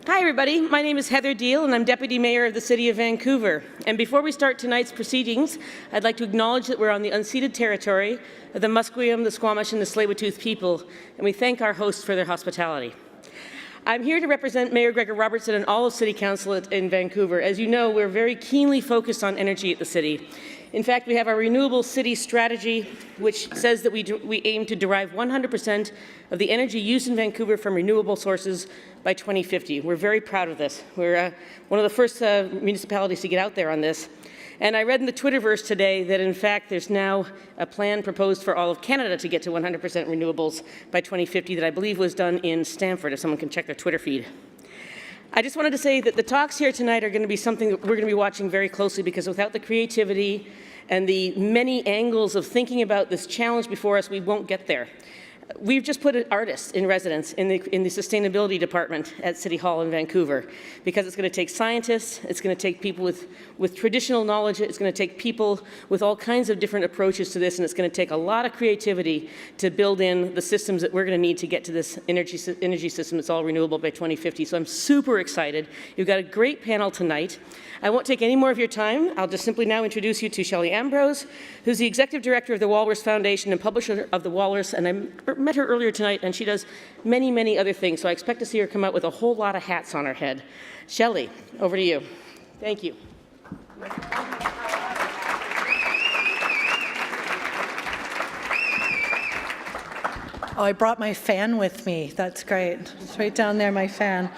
Hi everybody, my name is Heather Deal and I'm Deputy Mayor of the City of Vancouver. And before we start tonight's proceedings, I'd like to acknowledge that we're on the unceded territory of the Musqueam, the Squamish and the Tsleil-Waututh people, and we thank our hosts for their hospitality. I'm here to represent Mayor Gregor Robertson and all of City Council in Vancouver. As you know, we're very keenly focused on energy at the City. In fact, we have our Renewable City Strategy, which says that we aim to derive 100% of the energy used in Vancouver from renewable sources by 2050. We're very proud of this. We're one of the first municipalities to get out there on this. And I read in the Twitterverse today that, in fact, there's now a plan proposed for all of Canada to get to 100% renewables by 2050 that I believe was done in Stamford, if someone can check their Twitter feed. I just wanted to say that the talks here tonight are going to be something that we're going to be watching very closely, because without the creativity and the many angles of thinking about this challenge before us, we won't get there. We've just put an artist in residence in the sustainability department at City Hall in Vancouver, because it's going to take scientists, it's going to take people with traditional knowledge, it's going to take people with all kinds of different approaches to this, and it's going to take a lot of creativity to build in the systems that we're going to need to get to this energy system that's all renewable by 2050. So I'm super excited. You've got a great panel tonight. I won't take any more of your time. I'll just simply now introduce you to Shelley Ambrose, who's the Executive Director of the Walrus Foundation and publisher of the Walrus, and I met her earlier tonight, and she does many, many other things, so I expect to see her come out with a whole lot of hats on her head. Shelley, over to you. Thank you. Oh, I brought my fan with me. That's great. It's right down there, my fan.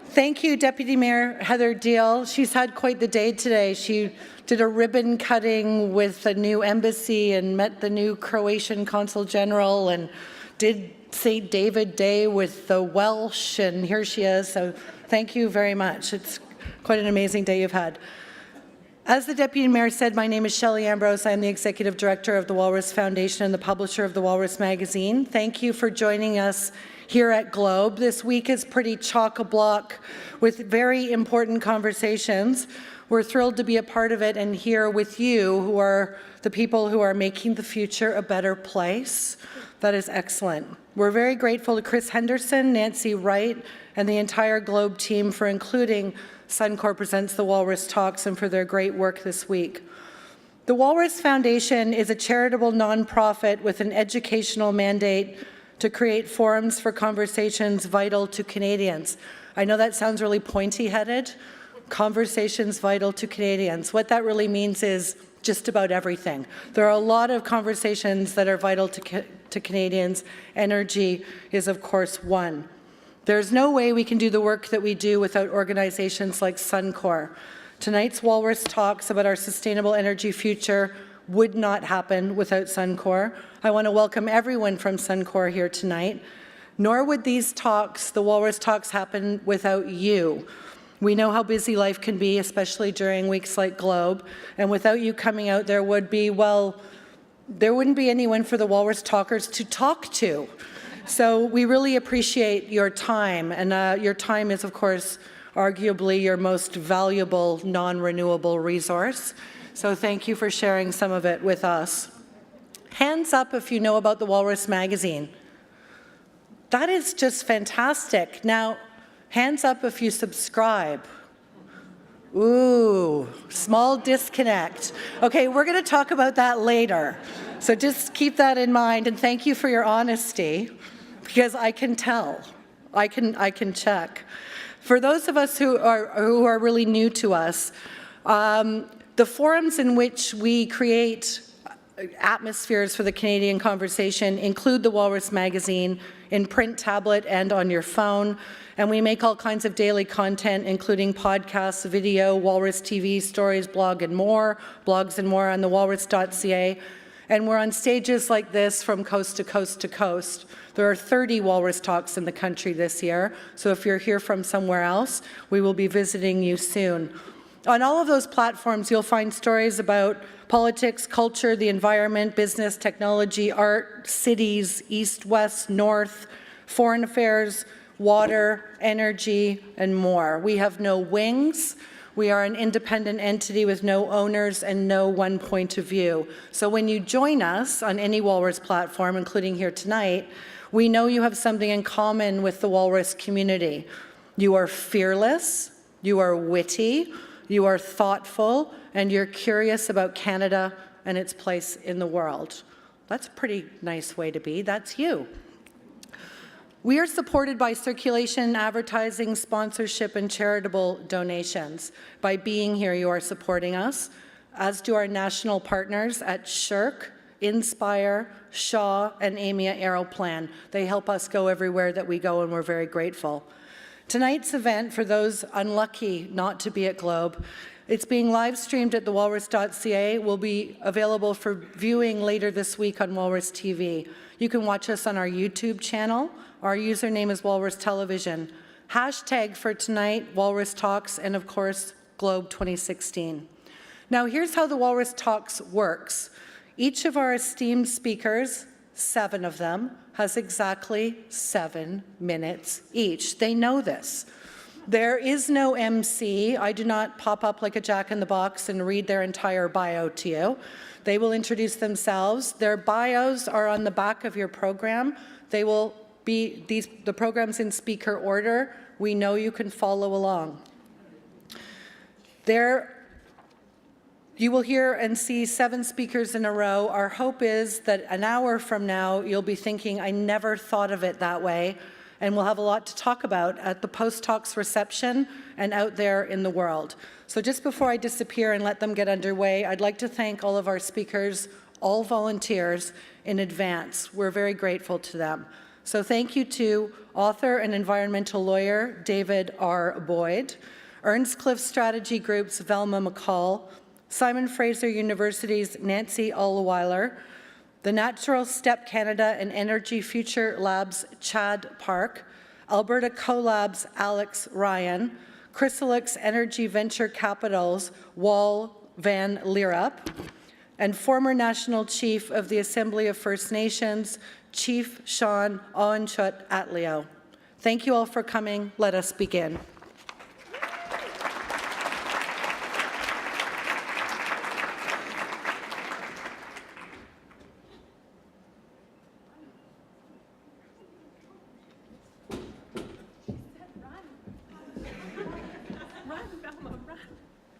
Thank you, Deputy Mayor Heather Deal. She's had quite the day today. She did a ribbon cutting with the new embassy and met the new Croatian Consul General and did St. David Day with the Welsh, and here she is. So thank you very much. It's quite an amazing day you've had. As the Deputy Mayor said, my name is Shelley Ambrose. I'm the Executive Director of the Walrus Foundation and the publisher of the Walrus magazine. Thank you for joining us here at Globe. This week is pretty chock-a-block with very important conversations. We're thrilled to be a part of it and here with you, who are the people who are making the future a better place. That is excellent. We're very grateful to Chris Henderson, Nancy Wright, and the entire Globe team for including Suncor Presents the Walrus Talks and for their great work this week. The Walrus Foundation is a charitable nonprofit with an educational mandate to create forums for conversations vital to Canadians. I know that sounds really pointy-headed. Conversations vital to Canadians. What that really means is just about everything. There are a lot of conversations that are vital to Canadians. Energy is, of course, one. There's no way we can do the work that we do without organizations like Suncor. Tonight's Walrus Talks about our sustainable energy future would not happen without Suncor. I want to welcome everyone from Suncor here tonight. Nor would these talks, the Walrus Talks, happen without you. We know how busy life can be, especially during weeks like Globe, and without you coming out, there wouldn't be anyone for the Walrus Talkers to talk to. So we really appreciate your time, and your time is, of course, arguably your most valuable non-renewable resource. So thank you for sharing some of it with us. Hands up if you know about the Walrus magazine. That is just fantastic. Now, hands up if you subscribe. Ooh, small disconnect. Okay, we're going to talk about that later. So just keep that in mind, and thank you for your honesty, because I can tell. I can check. For those of us who are really new to us, the forums in which we create atmospheres for the Canadian conversation include the Walrus magazine in print, tablet, and on your phone. And we make all kinds of daily content, including podcasts, video, Walrus TV, stories, blogs and more on the walrus.ca. And we're on stages like this from coast to coast to coast. There are 30 Walrus Talks in the country this year, so if you're here from somewhere else, we will be visiting you soon. On all of those platforms, you'll find stories about politics, culture, the environment, business, technology, art, cities, east, west, north, foreign affairs, water, energy, and more. We have no wings. We are an independent entity with no owners and no one point of view. So when you join us on any Walrus platform, including here tonight, we know you have something in common with the Walrus community. You are fearless, you are witty, you are thoughtful, and you're curious about Canada and its place in the world. That's a pretty nice way to be. That's you. We are supported by circulation, advertising, sponsorship, and charitable donations. By being here, you are supporting us, as do our national partners at SSHRC, Inspire, Shaw, and AMIA Aeroplan. They help us go everywhere that we go, and we're very grateful. Tonight's event, for those unlucky not to be at Globe, it's being live streamed at thewalrus.ca, will be available for viewing later this week on Walrus TV. You can watch us on our YouTube channel. Our username is Walrus Television. Hashtag for tonight, Walrus Talks, and of course, Globe 2016. Now here's how the Walrus Talks works. Each of our esteemed speakers, 7 of them, has exactly 7 minutes each. They know this. There is no MC. I do not pop up like a jack-in-the-box and read their entire bio to you. They will introduce themselves. Their bios are on the back of your program. They will be the program's in speaker order. We know you can follow along. You will hear and see 7 speakers in a row. Our hope is that an hour from now, you'll be thinking, I never thought of it that way, and we'll have a lot to talk about at the post-talks reception and out there in the world. So just before I disappear and let them get underway, I'd like to thank all of our speakers, all volunteers, in advance. We're very grateful to them. So thank you to author and environmental lawyer David R. Boyd, Earnscliffe Strategy Group's Velma McCall, Simon Fraser University's Nancy Allweiler, the Natural Step Canada and Energy Future Labs' Chad Park, Alberta CoLab's Alex Ryan, Chrysalix Energy Venture Capital's Wal Van Leerup, and former National Chief of the Assembly of First Nations, Chief Sean Owenchut Atleo. Thank you all for coming. Let us begin.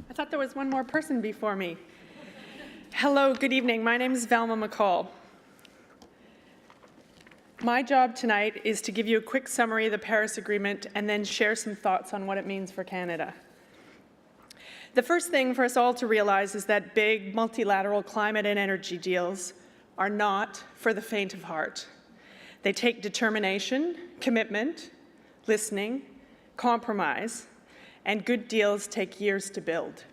I thought there was one more person before me. Hello, good evening. My name is Velma McCall. My job tonight is to give you a quick summary of the Paris Agreement and then share some thoughts on what it means for Canada. The first thing for us all to realize is that big multilateral climate and energy deals are not for the faint of heart. They take determination, commitment, listening, compromise, and good deals take years to build.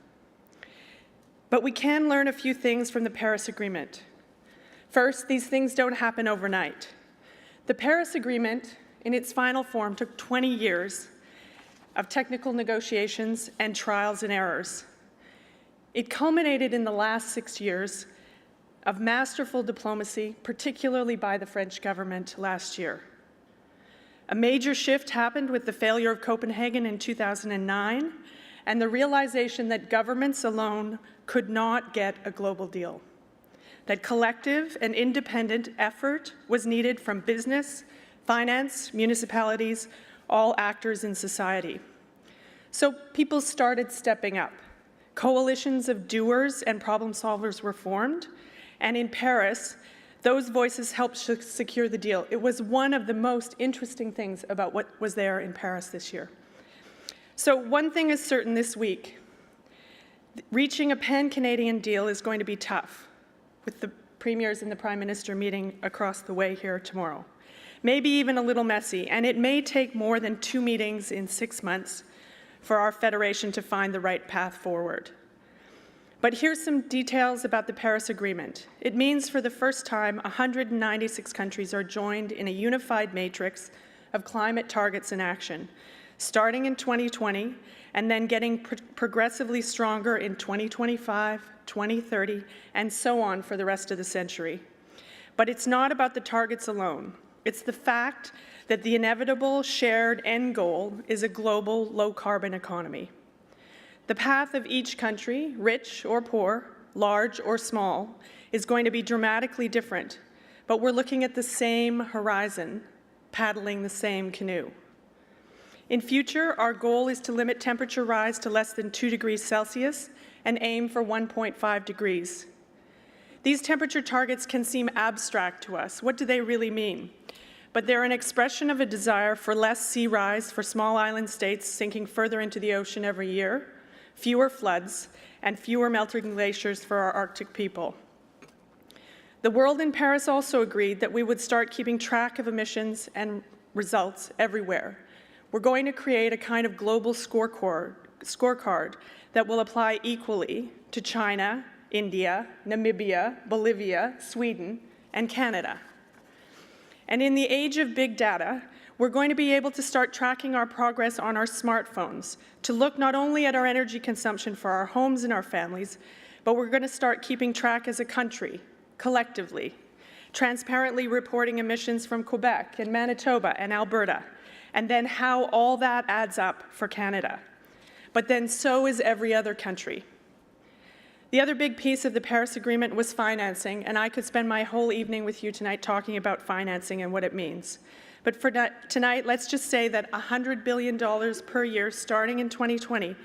But we can learn a few things from the Paris Agreement. First, these things don't happen overnight. The Paris Agreement, in its final form, took 20 years of technical negotiations and trials and errors. It culminated in the last 6 years of masterful diplomacy, particularly by the French government last year. A major shift happened with the failure of Copenhagen in 2009 and the realization that governments alone could not get a global deal, that collective and independent effort was needed from business, finance, municipalities, all actors in society. So people started stepping up. Coalitions of doers and problem solvers were formed, and in Paris, those voices helped secure the deal. It was one of the most interesting things about what was there in Paris this year. So one thing is certain this week. Reaching a pan-Canadian deal is going to be tough, with the premiers and the Prime Minister meeting across the way here tomorrow. Maybe even a little messy, and it may take more than 2 meetings in 6 months for our federation to find the right path forward. But here's some details about the Paris Agreement. It means for the first time, 196 countries are joined in a unified matrix of climate targets and action, starting in 2020 and then getting progressively stronger in 2025, 2030, and so on for the rest of the century. But it's not about the targets alone. It's the fact that the inevitable shared end goal is a global low-carbon economy. The path of each country, rich or poor, large or small, is going to be dramatically different, but we're looking at the same horizon, paddling the same canoe. In future, our goal is to limit temperature rise to less than 2 degrees Celsius and aim for 1.5 degrees. These temperature targets can seem abstract to us. What do they really mean? But they're an expression of a desire for less sea rise for small island states sinking further into the ocean every year, fewer floods, and fewer melting glaciers for our Arctic people. The world in Paris also agreed that we would start keeping track of emissions and results everywhere. We're going to create a kind of global scorecard that will apply equally to China, India, Namibia, Bolivia, Sweden, and Canada. And in the age of big data, we're going to be able to start tracking our progress on our smartphones to look not only at our energy consumption for our homes and our families, but we're going to start keeping track as a country, collectively, transparently reporting emissions from Quebec and Manitoba and Alberta, and then how all that adds up for Canada. But then so is every other country. The other big piece of the Paris Agreement was financing, and I could spend my whole evening with you tonight talking about financing and what it means. But for tonight, let's just say that $100 billion per year starting in 2020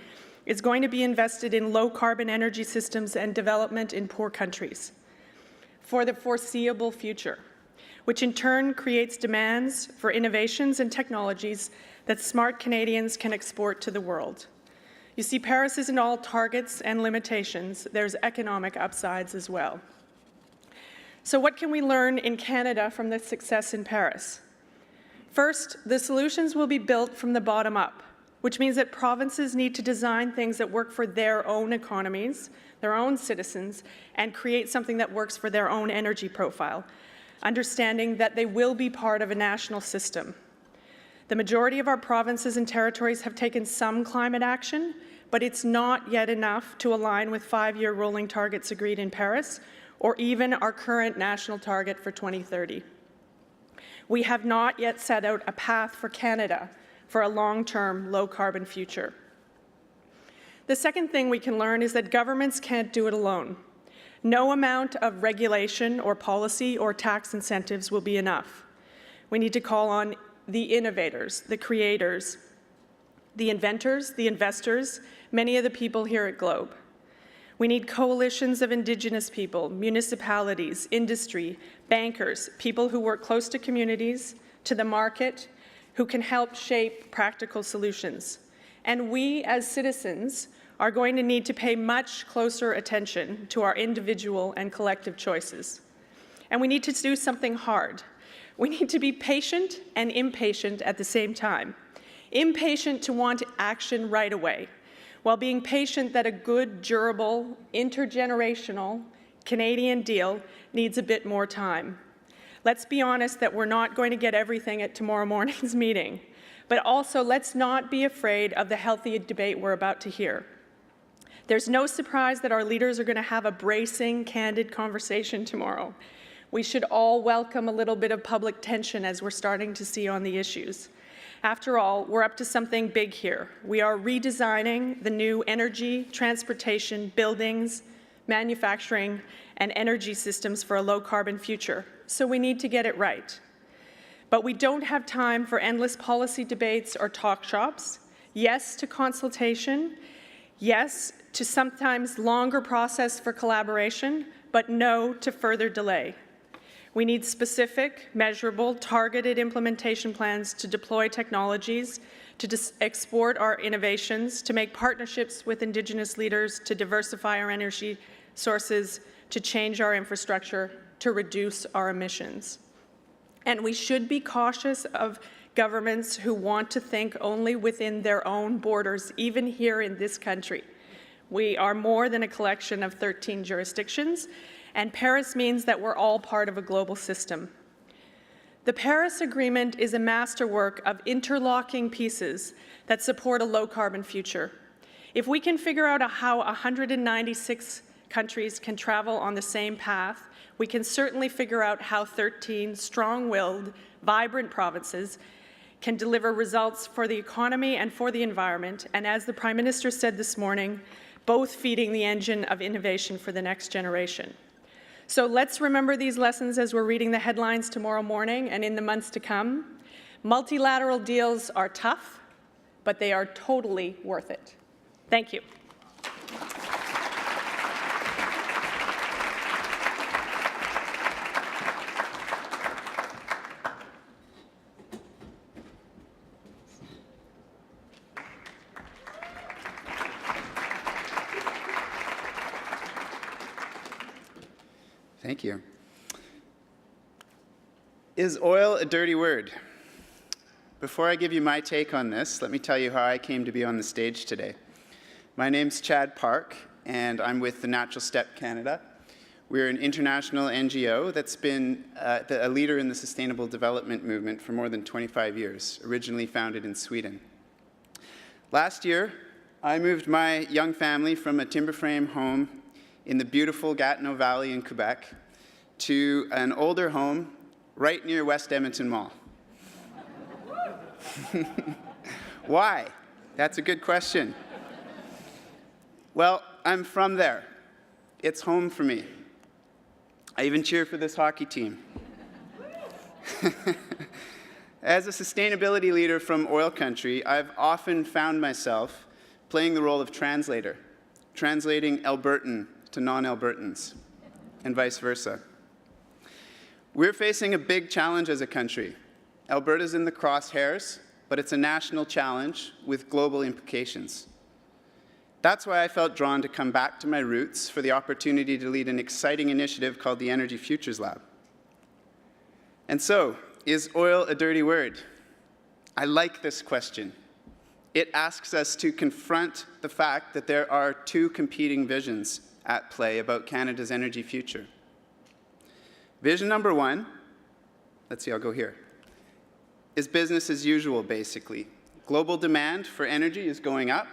is going to be invested in low-carbon energy systems and development in poor countries for the foreseeable future, which in turn creates demands for innovations and technologies that smart Canadians can export to the world. You see, Paris isn't all targets and limitations. There's economic upsides as well. So what can we learn in Canada from the success in Paris? First, the solutions will be built from the bottom up, which means that provinces need to design things that work for their own economies, their own citizens, and create something that works for their own energy profile, understanding that they will be part of a national system. The majority of our provinces and territories have taken some climate action, but it's not yet enough to align with 5-year rolling targets agreed in Paris, or even our current national target for 2030. We have not yet set out a path for Canada for a long-term, low-carbon future. The second thing we can learn is that governments can't do it alone. No amount of regulation or policy or tax incentives will be enough. We need to call on the innovators, the creators, the inventors, the investors, many of the people here at Globe. We need coalitions of Indigenous people, municipalities, industry, bankers, people who work close to communities, to the market, who can help shape practical solutions. And we, as citizens, are going to need to pay much closer attention to our individual and collective choices. And we need to do something hard. We need to be patient and impatient at the same time. Impatient to want action right away, while being patient that a good, durable, intergenerational Canadian deal needs a bit more time. Let's be honest that we're not going to get everything at tomorrow morning's meeting, but also let's not be afraid of the healthy debate we're about to hear. There's no surprise that our leaders are going to have a bracing, candid conversation tomorrow. We should all welcome a little bit of public tension as we're starting to see on the issues. After all, we're up to something big here. We are redesigning the new energy, transportation, buildings, manufacturing, and energy systems for a low-carbon future, so we need to get it right. But we don't have time for endless policy debates or talk shops. Yes to consultation, yes to sometimes longer process for collaboration, but no to further delay. We need specific, measurable, targeted implementation plans to deploy technologies, to export our innovations, to make partnerships with Indigenous leaders, to diversify our energy sources, to change our infrastructure, to reduce our emissions. And we should be cautious of governments who want to think only within their own borders, even here in this country. We are more than a collection of 13 jurisdictions, and Paris means that we're all part of a global system. The Paris Agreement is a masterwork of interlocking pieces that support a low-carbon future. If we can figure out how 196 countries can travel on the same path, we can certainly figure out how 13 strong-willed, vibrant provinces can deliver results for the economy and for the environment, and as the Prime Minister said this morning, both feeding the engine of innovation for the next generation. So let's remember these lessons as we're reading the headlines tomorrow morning and in the months to come. Multilateral deals are tough, but they are totally worth it. Thank you. Thank you. Is oil a dirty word? Before I give you my take on this, let me tell you how I came to be on the stage today. My name's Chad Park, and I'm with the Natural Step Canada. We're an international NGO that's been a leader in the sustainable development movement for more than 25 years, originally founded in Sweden. Last year, I moved my young family from a timber frame home in the beautiful Gatineau Valley in Quebec to an older home right near West Edmonton Mall. Why? That's a good question. Well, I'm from there. It's home for me. I even cheer for this hockey team. As a sustainability leader from oil country, I've often found myself playing the role of translator, translating Albertan to non-Albertans, and vice versa. We're facing a big challenge as a country. Alberta's in the crosshairs, but it's a national challenge with global implications. That's why I felt drawn to come back to my roots for the opportunity to lead an exciting initiative called the Energy Futures Lab. And so, is oil a dirty word? I like this question. It asks us to confront the fact that there are two competing visions at play about Canada's energy future. Vision number one, let's see, I'll go here, is business as usual, basically. Global demand for energy is going up.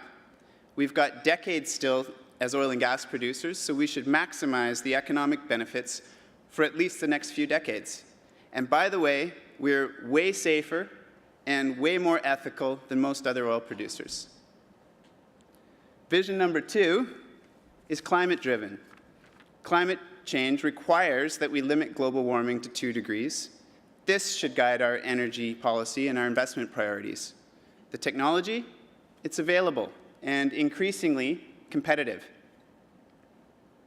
We've got decades still as oil and gas producers, so we should maximize the economic benefits for at least the next few decades. And by the way, we're way safer and way more ethical than most other oil producers. Vision number two is climate-driven. Climate change requires that we limit global warming to 2 degrees. This should guide our energy policy and our investment priorities. The technology, it's available and increasingly competitive.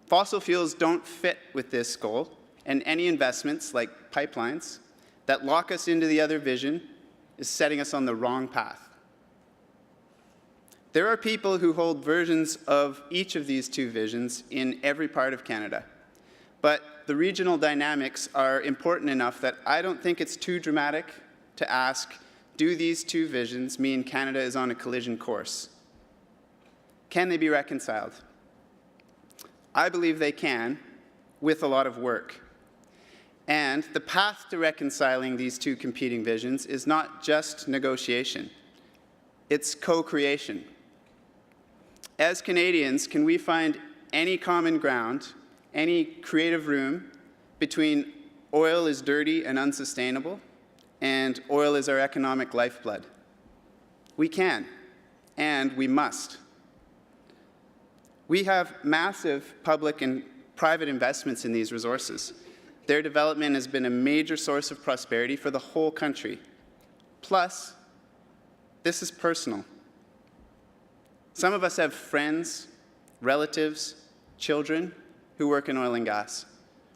Fossil fuels don't fit with this goal, and any investments, like pipelines, that lock us into the other vision is setting us on the wrong path. There are people who hold versions of each of these two visions in every part of Canada. But the regional dynamics are important enough that I don't think it's too dramatic to ask, do these two visions mean Canada is on a collision course? Can they be reconciled? I believe they can, with a lot of work. And the path to reconciling these two competing visions is not just negotiation, it's co-creation. As Canadians, can we find any common ground, any creative room between oil is dirty and unsustainable and oil is our economic lifeblood? We can, and we must. We have massive public and private investments in these resources. Their development has been a major source of prosperity for the whole country. Plus, this is personal. Some of us have friends, relatives, children who work in oil and gas,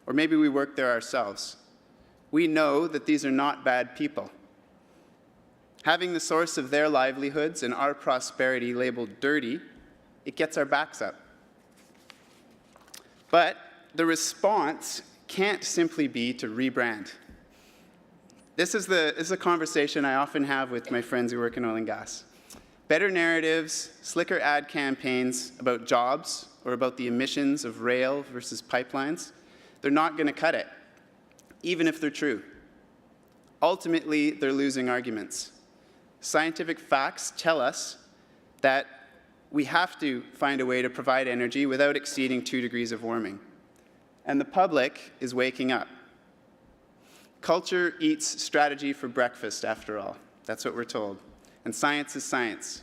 or maybe we work there ourselves. We know that these are not bad people. Having the source of their livelihoods and our prosperity labeled dirty, it gets our backs up. But the response can't simply be to rebrand. This is a conversation I often have with my friends who work in oil and gas. Better narratives, slicker ad campaigns about jobs or about the emissions of rail versus pipelines, they're not going to cut it, even if they're true. Ultimately, they're losing arguments. Scientific facts tell us that we have to find a way to provide energy without exceeding 2 degrees of warming. And the public is waking up. Culture eats strategy for breakfast, after all. That's what we're told. And science is science.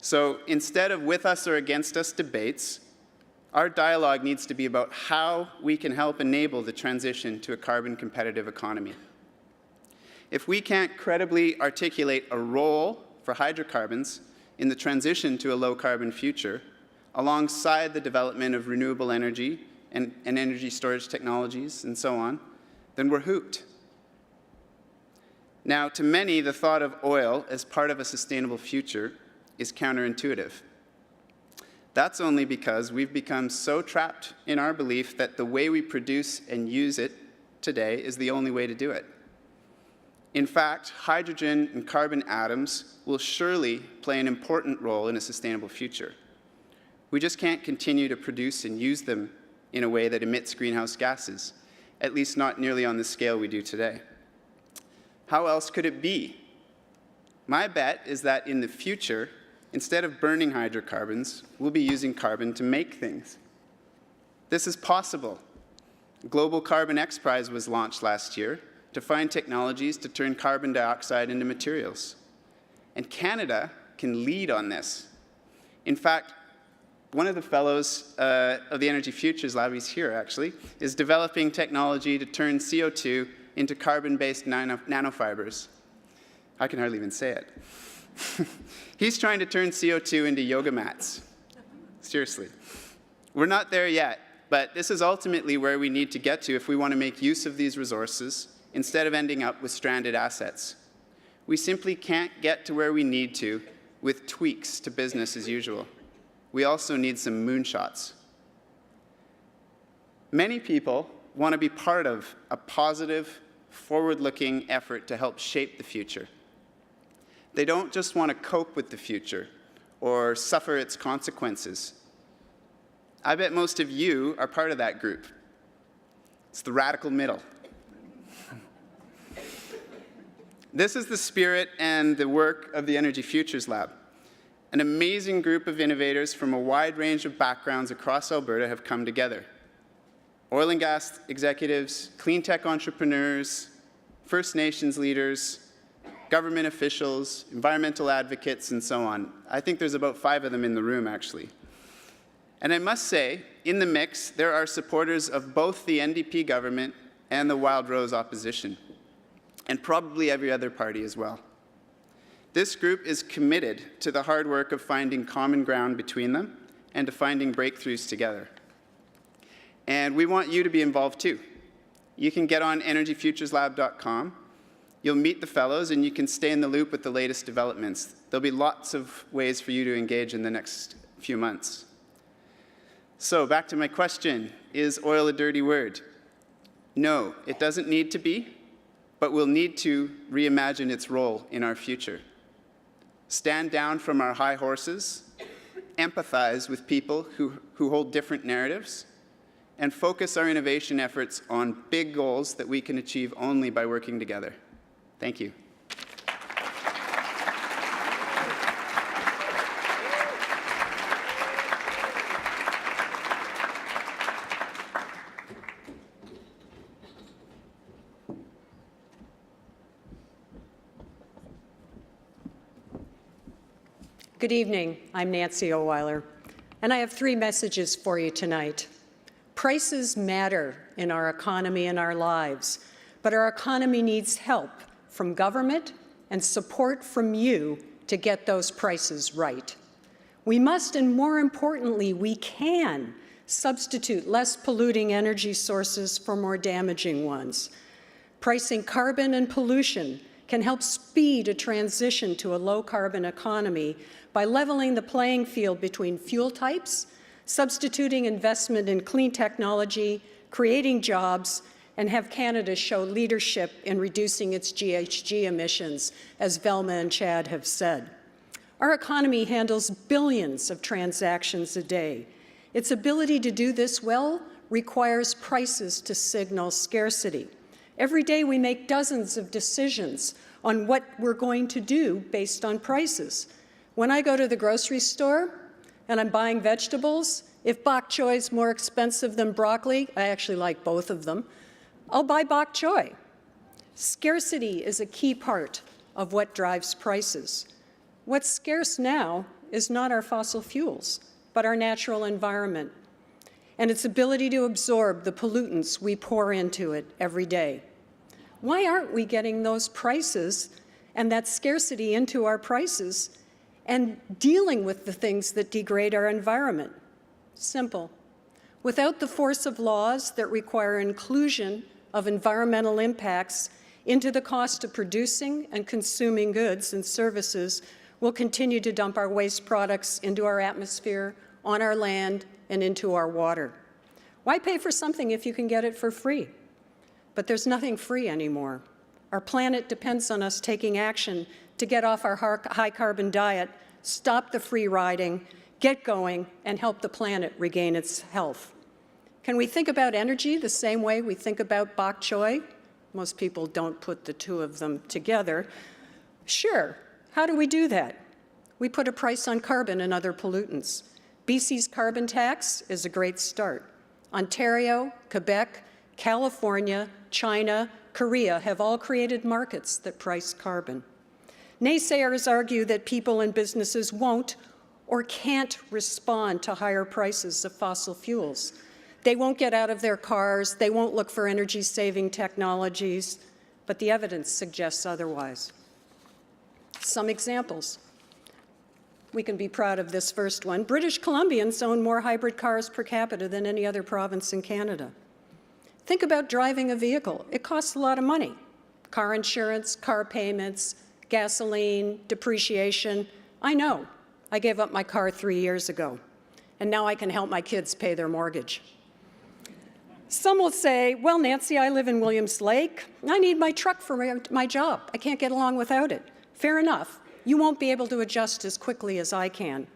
So instead of with us or against us debates, our dialogue needs to be about how we can help enable the transition to a carbon-competitive economy. If we can't credibly articulate a role for hydrocarbons in the transition to a low-carbon future, alongside the development of renewable energy and energy storage technologies and so on, then we're hooked. Now, to many, the thought of oil as part of a sustainable future is counterintuitive. That's only because we've become so trapped in our belief that the way we produce and use it today is the only way to do it. In fact, hydrogen and carbon atoms will surely play an important role in a sustainable future. We just can't continue to produce and use them in a way that emits greenhouse gases, at least not nearly on the scale we do today. How else could it be? My bet is that in the future, instead of burning hydrocarbons, we'll be using carbon to make things. This is possible. Global Carbon X Prize was launched last year to find technologies to turn carbon dioxide into materials. And Canada can lead on this. In fact, one of the fellows of the Energy Futures Lab, he's here actually, is developing technology to turn CO2 into carbon-based nanofibers. I can hardly even say it. He's trying to turn CO2 into yoga mats. Seriously. We're not there yet, but this is ultimately where we need to get to if we want to make use of these resources instead of ending up with stranded assets. We simply can't get to where we need to with tweaks to business as usual. We also need some moonshots. Many people want to be part of a positive, forward-looking effort to help shape the future. They don't just want to cope with the future or suffer its consequences. I bet most of you are part of that group. It's the radical middle. This is the spirit and the work of the Energy Futures Lab. An amazing group of innovators from a wide range of backgrounds across Alberta have come together. Oil and gas executives, clean tech entrepreneurs, First Nations leaders, government officials, environmental advocates, and so on. I think there's about 5 of them in the room, actually. And I must say, in the mix, there are supporters of both the NDP government and the Wild Rose opposition, and probably every other party as well. This group is committed to the hard work of finding common ground between them and to finding breakthroughs together. And we want you to be involved too. You can get on energyfutureslab.com. You'll meet the fellows and you can stay in the loop with the latest developments. There'll be lots of ways for you to engage in the next few months. So back to my question, is oil a dirty word? No, it doesn't need to be, but we'll need to reimagine its role in our future. Stand down from our high horses, empathize with people who hold different narratives, and focus our innovation efforts on big goals that we can achieve only by working together. Thank you. Good evening. I'm Nancy O'Weiler, and I have 3 messages for you tonight. Prices matter in our economy and our lives, but our economy needs help from government and support from you to get those prices right. We must, and more importantly, we can substitute less polluting energy sources for more damaging ones. Pricing carbon and pollution can help speed a transition to a low-carbon economy by leveling the playing field between fuel types, substituting investment in clean technology, creating jobs, and have Canada show leadership in reducing its GHG emissions, as Velma and Chad have said. Our economy handles billions of transactions a day. Its ability to do this well requires prices to signal scarcity. Every day we make dozens of decisions on what we're going to do based on prices. When I go to the grocery store and I'm buying vegetables, if bok choy is more expensive than broccoli, I actually like both of them, I'll buy bok choy. Scarcity is a key part of what drives prices. What's scarce now is not our fossil fuels, but our natural environment and its ability to absorb the pollutants we pour into it every day. Why aren't we getting those prices and that scarcity into our prices and dealing with the things that degrade our environment. Simple. Without the force of laws that require inclusion of environmental impacts into the cost of producing and consuming goods and services, we'll continue to dump our waste products into our atmosphere, on our land, and into our water. Why pay for something if you can get it for free? But there's nothing free anymore. Our planet depends on us taking action to get off our high-carbon diet, stop the free riding, get going, and help the planet regain its health. Can we think about energy the same way we think about bok choy? Most people don't put the two of them together. Sure. How do we do that? We put a price on carbon and other pollutants. BC's carbon tax is a great start. Ontario, Quebec, California, China, Korea have all created markets that price carbon. Naysayers argue that people and businesses won't or can't respond to higher prices of fossil fuels. They won't get out of their cars, they won't look for energy-saving technologies, but the evidence suggests otherwise. Some examples. We can be proud of this first one. British Columbians own more hybrid cars per capita than any other province in Canada. Think about driving a vehicle. It costs a lot of money. Car insurance, car payments, gasoline, depreciation. I know. I gave up my car 3 years ago, and now I can help my kids pay their mortgage. Some will say, well, Nancy, I live in Williams Lake. I need my truck for my job. I can't get along without it. Fair enough. You won't be able to adjust as quickly as I can.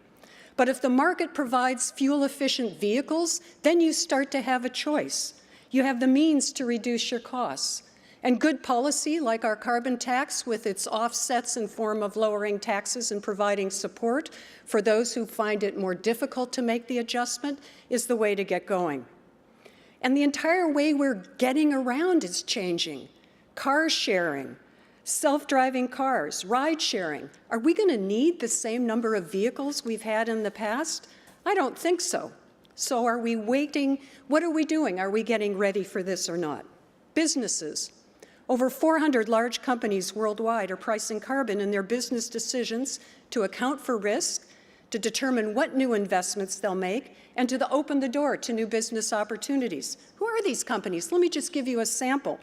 But if the market provides fuel-efficient vehicles, then you start to have a choice. You have the means to reduce your costs. And good policy, like our carbon tax with its offsets in form of lowering taxes and providing support for those who find it more difficult to make the adjustment, is the way to get going. And the entire way we're getting around is changing. Car sharing, self-driving cars, ride sharing. Are we going to need the same number of vehicles we've had in the past? I don't think so. So are we waiting? What are we doing? Are we getting ready for this or not? Businesses. Over 400 large companies worldwide are pricing carbon in their business decisions to account for risk, to determine what new investments they'll make, and to open the door to new business opportunities. Who are these companies? Let me just give you a sample.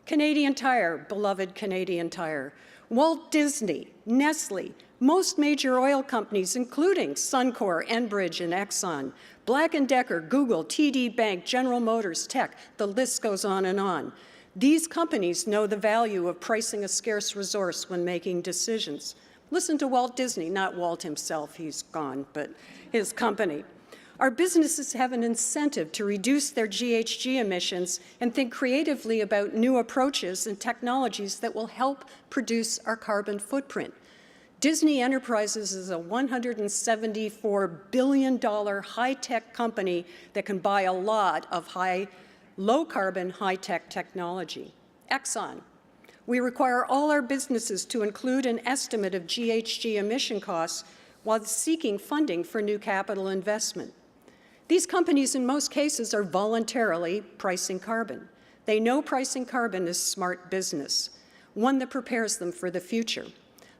Canadian Tire, beloved Canadian Tire, Walt Disney, Nestle, most major oil companies, including Suncor, Enbridge, and Exxon, Black & Decker, Google, TD Bank, General Motors, Tech, the list goes on and on. These companies know the value of pricing a scarce resource when making decisions. Listen to Walt Disney, not Walt himself, he's gone, but his company. Our businesses have an incentive to reduce their GHG emissions and think creatively about new approaches and technologies that will help reduce our carbon footprint. Disney Enterprises is a $174 billion high-tech company that can buy a lot of low-carbon, high-tech technology. Exxon. We require all our businesses to include an estimate of GHG emission costs while seeking funding for new capital investment. These companies, in most cases, are voluntarily pricing carbon. They know pricing carbon is smart business, one that prepares them for the future.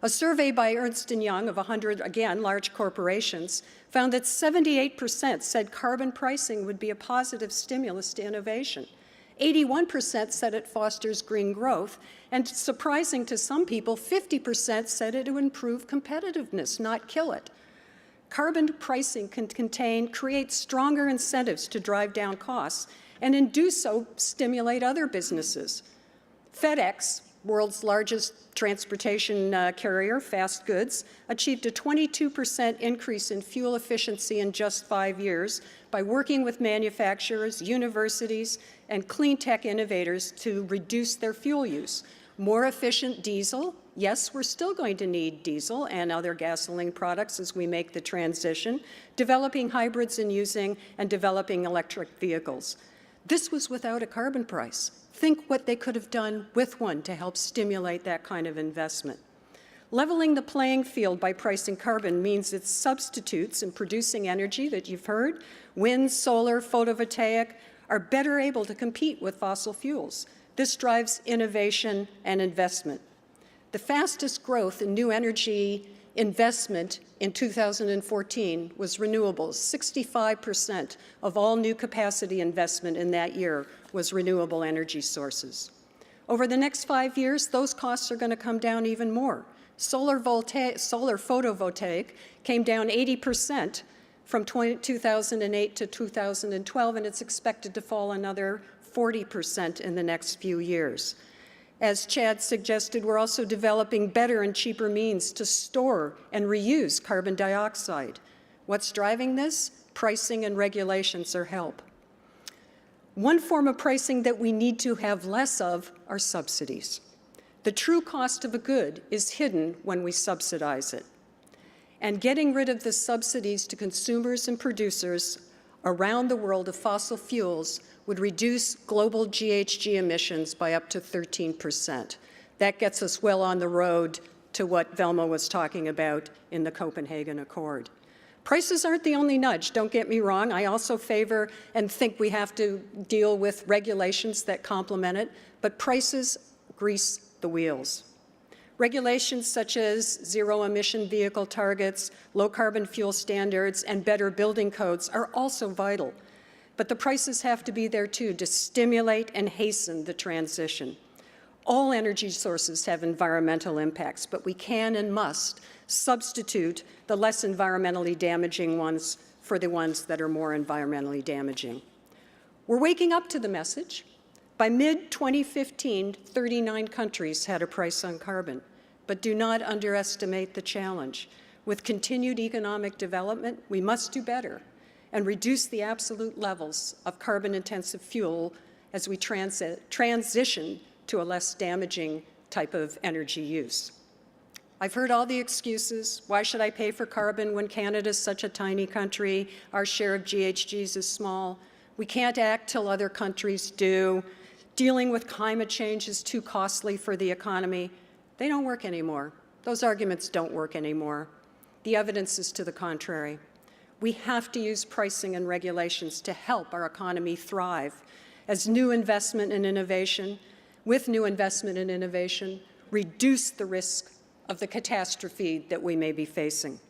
A survey by Ernst & Young of 100, again, large corporations, found that 78% said carbon pricing would be a positive stimulus to innovation. 81% said it fosters green growth, and surprising to some people, 50% said it would improve competitiveness, not kill it. Carbon pricing can create stronger incentives to drive down costs, and in do so, stimulate other businesses. FedEx, world's largest transportation carrier, fast goods, achieved a 22% increase in fuel efficiency in just 5 years by working with manufacturers, universities, and clean tech innovators to reduce their fuel use. More efficient diesel. Yes, we're still going to need diesel and other gasoline products as we make the transition, developing hybrids and developing electric vehicles. This was without a carbon price. Think what they could have done with one to help stimulate that kind of investment. Leveling the playing field by pricing carbon means it substitutes in producing energy that you've heard. Wind, solar, photovoltaic are better able to compete with fossil fuels. This drives innovation and investment. The fastest growth in new energy investment in 2014 was renewables. 65% of all new capacity investment in that year was renewable energy sources. Over the next 5 years, those costs are going to come down even more. Solar photovoltaic came down 80% from 2008 to 2012, and it's expected to fall another 40% in the next few years. As Chad suggested, we're also developing better and cheaper means to store and reuse carbon dioxide. What's driving this? Pricing and regulations are help. One form of pricing that we need to have less of are subsidies. The true cost of a good is hidden when we subsidize it. And getting rid of the subsidies to consumers and producers around the world of fossil fuels would reduce global GHG emissions by up to 13%. That gets us well on the road to what Velma was talking about in the Copenhagen Accord. Prices aren't the only nudge, don't get me wrong. I also favor and think we have to deal with regulations that complement it, but prices grease the wheels. Regulations such as zero-emission vehicle targets, low-carbon fuel standards, and better building codes are also vital. But the prices have to be there too to stimulate and hasten the transition. All energy sources have environmental impacts, but we can and must substitute the less environmentally damaging ones for the ones that are more environmentally damaging. We're waking up to the message. By mid-2015, 39 countries had a price on carbon, but do not underestimate the challenge. With continued economic development, we must do better and reduce the absolute levels of carbon-intensive fuel as we transition to a less damaging type of energy use. I've heard all the excuses. Why should I pay for carbon when Canada's such a tiny country? Our share of GHGs is small. We can't act till other countries do. Dealing with climate change is too costly for the economy. They don't work anymore. Those arguments don't work anymore. The evidence is to the contrary. We have to use pricing and regulations to help our economy thrive as new investment and innovation, reduce the risk of the catastrophe that we may be facing.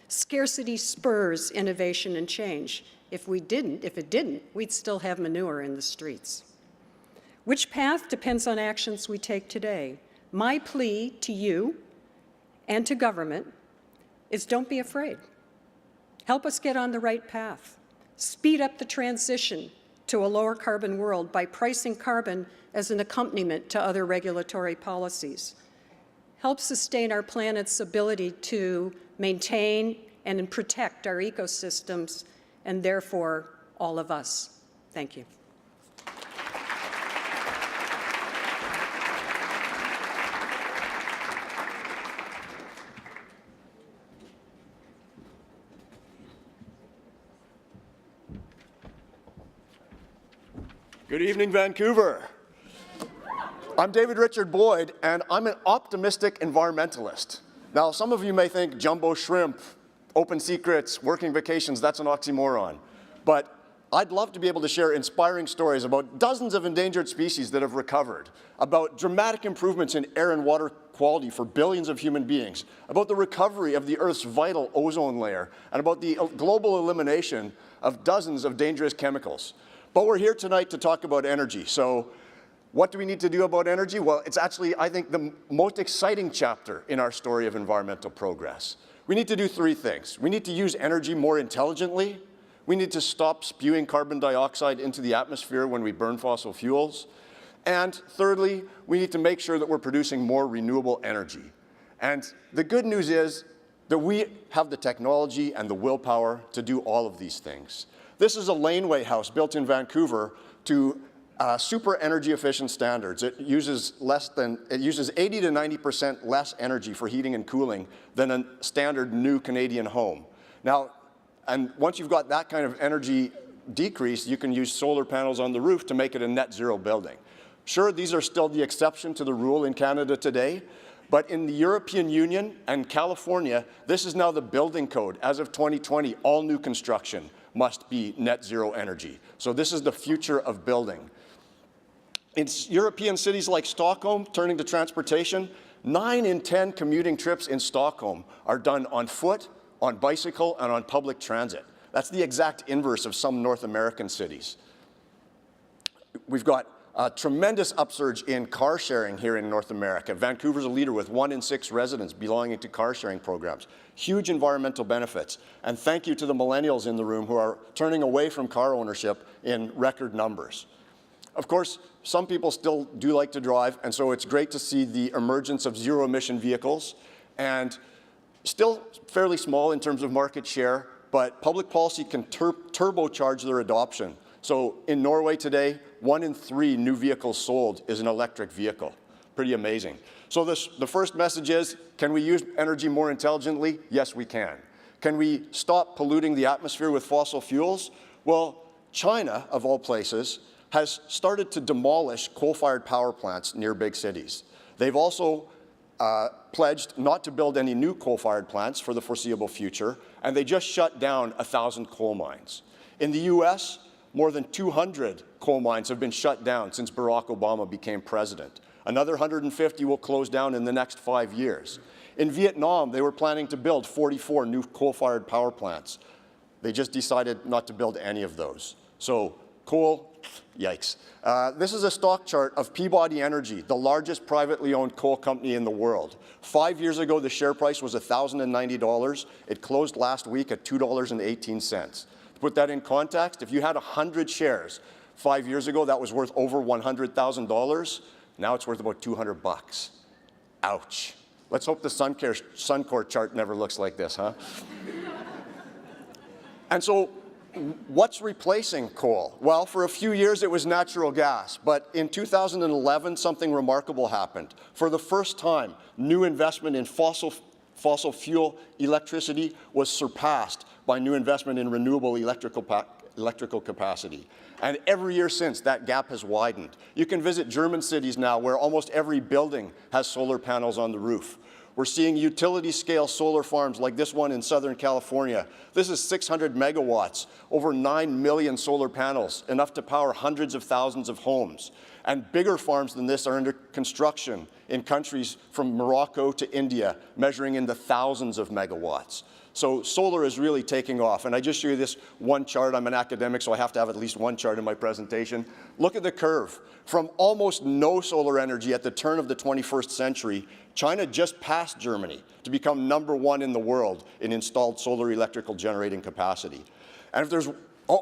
Scarcity spurs innovation and change. If it didn't, we'd still have manure in the streets. Which path depends on actions we take today. My plea to you and to government is don't be afraid. Help us get on the right path. Speed up the transition to a lower carbon world by pricing carbon as an accompaniment to other regulatory policies. Help sustain our planet's ability to maintain and protect our ecosystems, and therefore all of us. Thank you. Good evening, Vancouver. I'm David Richard Boyd, and I'm an optimistic environmentalist. Now, some of you may think jumbo shrimp, open secrets, working vacations, that's an oxymoron. But I'd love to be able to share inspiring stories about dozens of endangered species that have recovered, about dramatic improvements in air and water quality for billions of human beings, about the recovery of the Earth's vital ozone layer, and about the global elimination of dozens of dangerous chemicals. But we're here tonight to talk about energy. So what do we need to do about energy? Well, it's actually, I think, the most exciting chapter in our story of environmental progress. We need to do three things. We need to use energy more intelligently. We need to stop spewing carbon dioxide into the atmosphere when we burn fossil fuels. And thirdly, we need to make sure that we're producing more renewable energy. And the good news is that we have the technology and the willpower to do all of these things. This is a laneway house built in Vancouver to super energy efficient standards. It uses 80 to 90% less energy for heating and cooling than a standard new Canadian home. Now, and once you've got that kind of energy decrease, you can use solar panels on the roof to make it a net zero building. Sure, these are still the exception to the rule in Canada today, but in the European Union and California, this is now the building code. As of 2020, all new construction must be net zero energy. So this is the future of building. In European cities like Stockholm, turning to transportation, 9 in 10 commuting trips in Stockholm are done on foot, on bicycle, and on public transit. That's the exact inverse of some North American cities. We've got a tremendous upsurge in car sharing here in North America. Vancouver's a leader with 1 in 6 residents belonging to car sharing programs. Huge environmental benefits. And thank you to the millennials in the room who are turning away from car ownership in record numbers. Of course, some people still do like to drive, and so it's great to see the emergence of zero-emission vehicles, and still fairly small in terms of market share, but public policy can turbocharge their adoption. So in Norway today, 1 in 3 new vehicles sold is an electric vehicle. Pretty amazing. So the first message is, can we use energy more intelligently? Yes, we can. Can we stop polluting the atmosphere with fossil fuels? Well, China, of all places, has started to demolish coal-fired power plants near big cities. They've also pledged not to build any new coal-fired plants for the foreseeable future, and they just shut down 1,000 coal mines. In the US, more than 200 coal mines have been shut down since Barack Obama became president. Another 150 will close down in the next 5 years. In Vietnam, they were planning to build 44 new coal-fired power plants. They just decided not to build any of those. So coal, yikes. This is a stock chart of Peabody Energy, the largest privately owned coal company in the world. 5 years ago, the share price was $1,090. It closed last week at $2.18. To put that in context, if you had 100 shares 5 years ago, that was worth over $100,000. Now it's worth about 200 bucks. Ouch. Let's hope the Suncor chart never looks like this, huh? And so, what's replacing coal? Well, for a few years it was natural gas, but in 2011 something remarkable happened. For the first time, new investment in fossil fuel electricity was surpassed by new investment in renewable electrical capacity. And every year since, that gap has widened. You can visit German cities now where almost every building has solar panels on the roof. We're seeing utility-scale solar farms like this one in Southern California. This is 600 megawatts, over 9 million solar panels, enough to power hundreds of thousands of homes. And bigger farms than this are under construction in countries from Morocco to India, measuring in the thousands of megawatts. So solar is really taking off. And I just show you this one chart. I'm an academic, so I have to have at least one chart in my presentation. Look at the curve. From almost no solar energy at the turn of the 21st century, China just passed Germany to become #1 in the world in installed solar electrical generating capacity. And if there's,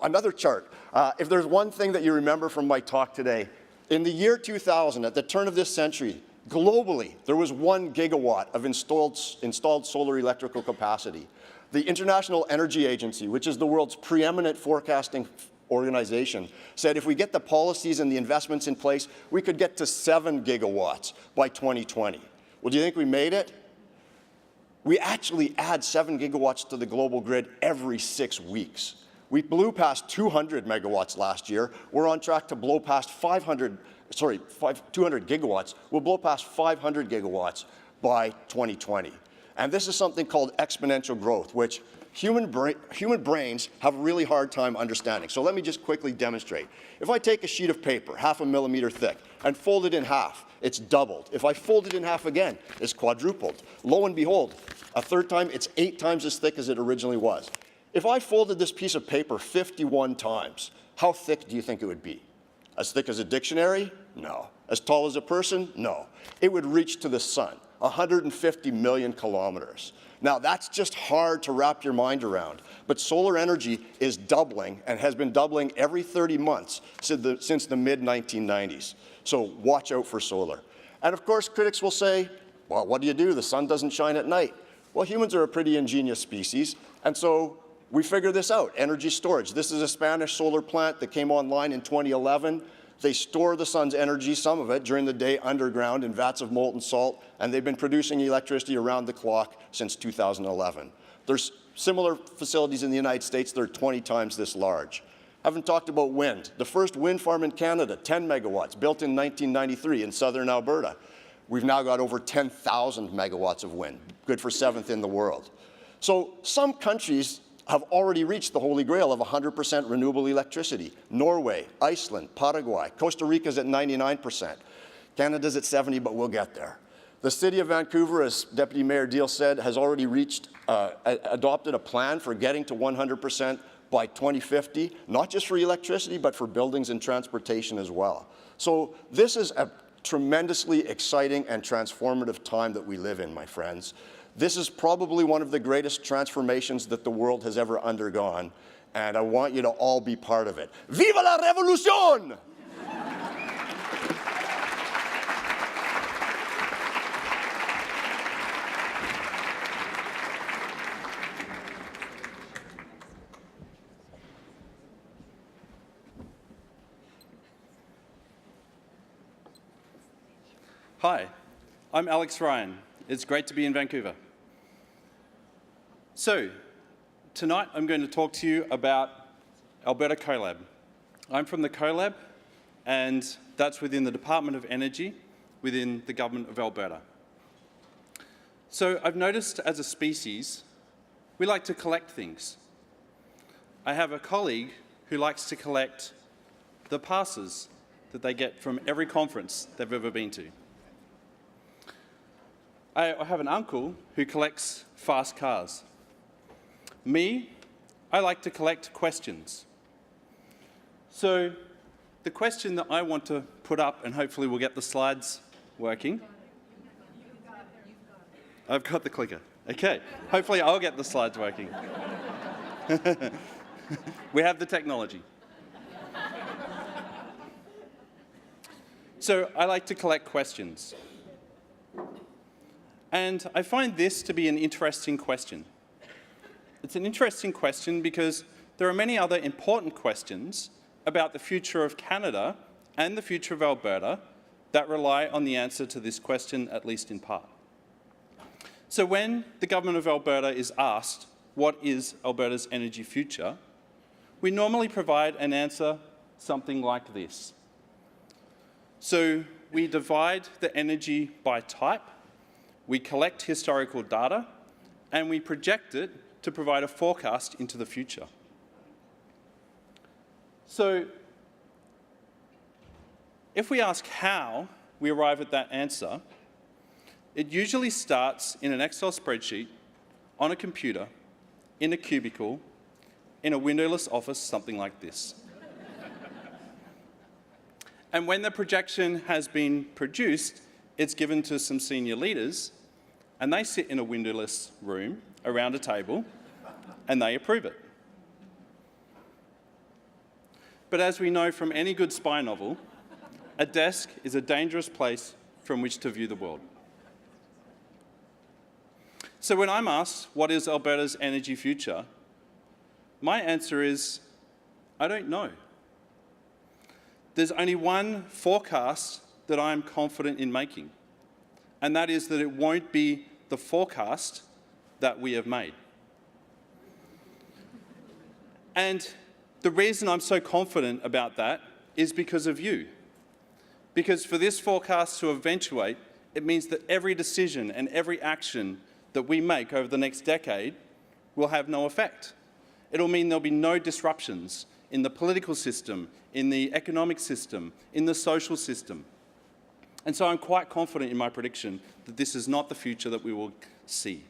another chart. If there's one thing that you remember from my talk today, in the year 2000, at the turn of this century, globally, there was 1 gigawatt of installed solar electrical capacity. The International Energy Agency, which is the world's preeminent forecasting organization, said if we get the policies and the investments in place, we could get to 7 gigawatts by 2020. Well, do you think we made it? We actually add 7 gigawatts to the global grid every 6 weeks. We blew past 200 megawatts last year. We're on track to blow past 200 gigawatts. We'll blow past 500 gigawatts by 2020. And this is something called exponential growth, which human brains have a really hard time understanding. So let me just quickly demonstrate. If I take a sheet of paper, 0.5 millimeter thick, and fold it in half, it's doubled. If I fold it in half again, it's quadrupled. Lo and behold, a third time, it's 8 times as thick as it originally was. If I folded this piece of paper 51 times, how thick do you think it would be? As thick as a dictionary? No. As tall as a person? No. It would reach to the sun, 150 million kilometers. Now, that's just hard to wrap your mind around, but solar energy is doubling and has been doubling every 30 months since the mid-1990s. So watch out for solar. And of course, critics will say, well, what do? The sun doesn't shine at night. Well, humans are a pretty ingenious species, and so we figured this out, energy storage. This is a Spanish solar plant that came online in 2011. They store the sun's energy, some of it, during the day underground in vats of molten salt, and they've been producing electricity around the clock since 2011. There's similar facilities in the United States that are 20 times this large. I haven't talked about wind. The first wind farm in Canada, 10 megawatts, built in 1993 in southern Alberta. We've now got over 10,000 megawatts of wind, good for 7th in the world. So some countries have already reached the holy grail of 100% renewable electricity. Norway, Iceland, Paraguay, Costa Rica's at 99%. Canada's at 70%, but we'll get there. The City of Vancouver, as Deputy Mayor Deal said, has already adopted a plan for getting to 100% by 2050, not just for electricity, but for buildings and transportation as well. So this is a tremendously exciting and transformative time that we live in, my friends. This is probably one of the greatest transformations that the world has ever undergone, and I want you to all be part of it. Viva la revolution! Hi, I'm Alex Ryan. It's great to be in Vancouver. So, tonight I'm going to talk to you about Alberta CoLab. I'm from the CoLab, and that's within the Department of Energy, within the Government of Alberta. So I've noticed as a species, we like to collect things. I have a colleague who likes to collect the passes that they get from every conference they've ever been to. I have an uncle who collects fast cars. Me, I like to collect questions. So the question that I want to put up, and hopefully we'll get the slides working. I've got the clicker. Okay, hopefully I'll get the slides working. We have the technology. So I like to collect questions. And I find this to be an interesting question. It's an interesting question because there are many other important questions about the future of Canada and the future of Alberta that rely on the answer to this question, at least in part. So when the Government of Alberta is asked, what is Alberta's energy future, we normally provide an answer something like this. So we divide the energy by type, we collect historical data, and we project it to provide a forecast into the future. So if we ask how we arrive at that answer, it usually starts in an Excel spreadsheet, on a computer, in a cubicle, in a windowless office, something like this. And when the projection has been produced, it's given to some senior leaders, and they sit in a windowless room around a table, and they approve it. But as we know from any good spy novel, a desk is a dangerous place from which to view the world. So when I'm asked, what is Alberta's energy future? My answer is, I don't know. There's only one forecast that I'm confident in making, and that is that it won't be the forecast that we have made. And the reason I'm so confident about that is because of you. Because for this forecast to eventuate, it means that every decision and every action that we make over the next decade will have no effect. It'll mean there'll be no disruptions in the political system, in the economic system, in the social system. And so I'm quite confident in my prediction that this is not the future that we will see.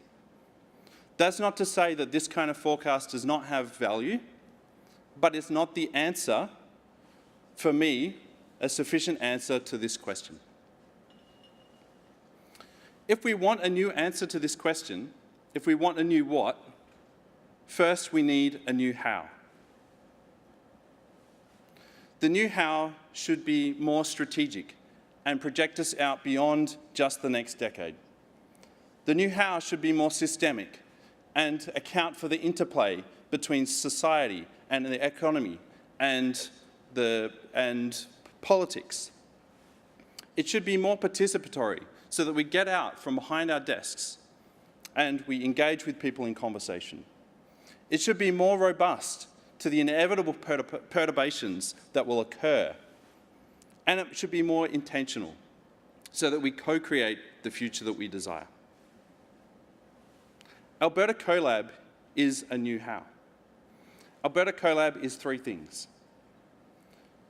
That's not to say that this kind of forecast does not have value, but it's not the answer, for me, a sufficient answer to this question. If we want a new answer to this question, if we want a new what, first we need a new how. The new how should be more strategic and project us out beyond just the next decade. The new how should be more systemic and account for the interplay between society and the economy and politics. It should be more participatory so that we get out from behind our desks and we engage with people in conversation. It should be more robust to the inevitable perturbations that will occur. And it should be more intentional so that we co-create the future that we desire. Alberta CoLab is a new how. Alberta CoLab is three things.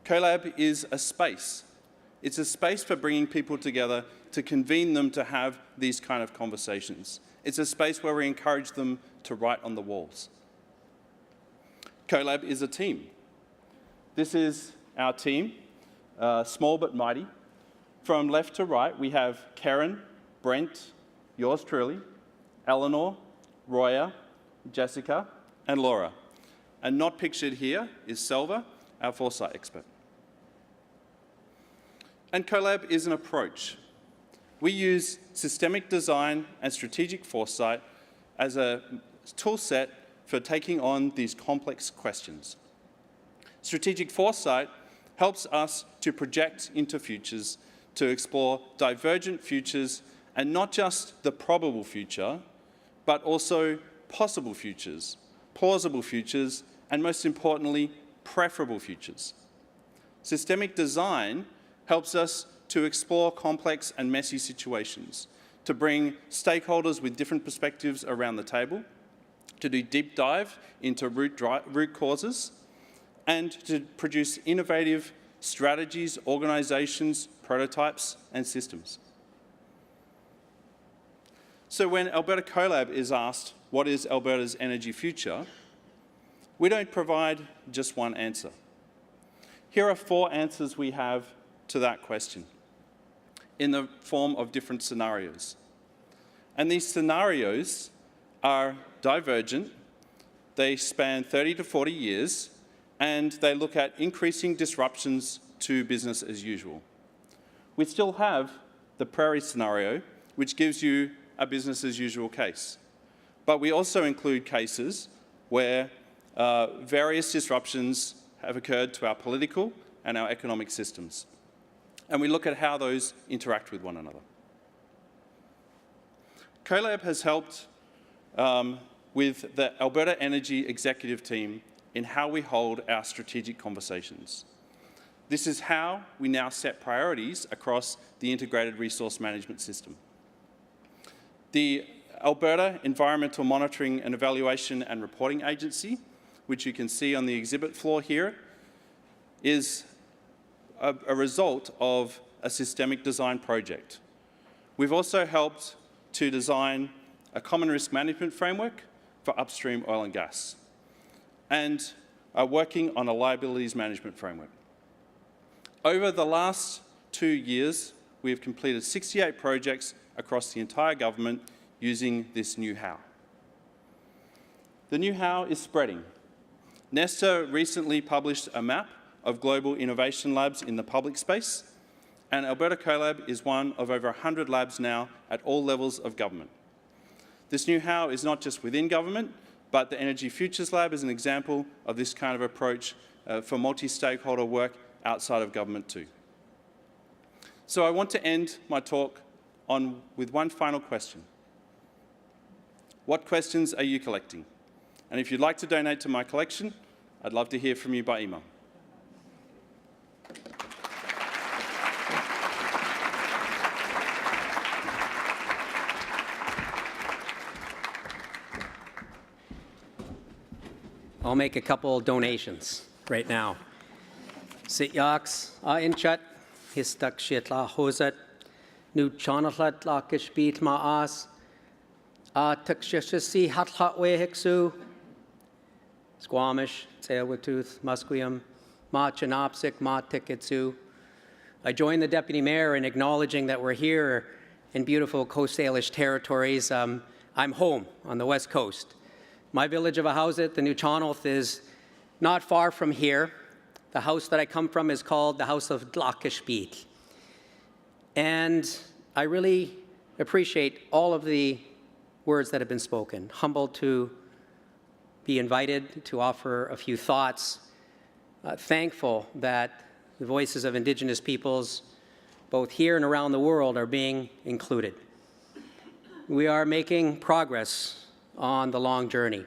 CoLab is a space. It's a space for bringing people together to convene them to have these kind of conversations. It's a space where we encourage them to write on the walls. CoLab is a team. This is our team, small but mighty. From left to right, we have Karen, Brent, yours truly, Eleanor, Roya, Jessica, and Laura. And not pictured here is Selva, our foresight expert. And CoLab is an approach. We use systemic design and strategic foresight as a tool set for taking on these complex questions. Strategic foresight helps us to project into futures, to explore divergent futures, and not just the probable future, but also possible futures, plausible futures, and most importantly, preferable futures. Systemic design helps us to explore complex and messy situations, to bring stakeholders with different perspectives around the table, to do deep dive into root causes, and to produce innovative strategies, organisations, prototypes, and systems. So when Alberta CoLab is asked, what is Alberta's energy future? We don't provide just one answer. Here are 4 answers we have to that question in the form of different scenarios. And these scenarios are divergent, they span 30 to 40 years, and they look at increasing disruptions to business as usual. We still have the prairie scenario, which gives you a business as usual case. But we also include cases where various disruptions have occurred to our political and our economic systems. And we look at how those interact with one another. CoLab has helped with the Alberta Energy Executive Team in how we hold our strategic conversations. This is how we now set priorities across the integrated resource management system. The Alberta Environmental Monitoring and Evaluation and Reporting Agency, which you can see on the exhibit floor here, is a result of a systemic design project. We've also helped to design a common risk management framework for upstream oil and gas, and are working on a liabilities management framework. Over the last 2 years, we have completed 68 projects across the entire government using this new how. The new how is spreading. Nesta recently published a map of global innovation labs in the public space, and Alberta CoLab is one of over 100 labs now at all levels of government. This new how is not just within government, but the Energy Futures Lab is an example of this kind of approach for multi-stakeholder work outside of government too. So I want to end my talk with one final question. What questions are you collecting? And if you'd like to donate to my collection, I'd love to hear from you by email. I'll make a couple donations right now. Sit yaks a inchat histak shit la hosat nu chanatlat la kishbit ma as a takshisi hatlat we hiksu Squamish, Tsayawatooth, Musqueam, Ma Chinopsic, Ma Tikitsu. I join the Deputy Mayor in acknowledging that we're here in beautiful Coast Salish territories. I'm home on the West Coast. My village of Ahousaht, the New Chonolth, is not far from here. The house that I come from is called the House of Dlakishbeat. And I really appreciate all of the words that have been spoken. Humbled to be invited to offer a few thoughts. Thankful that the voices of Indigenous peoples, both here and around the world, are being included. We are making progress on the long journey,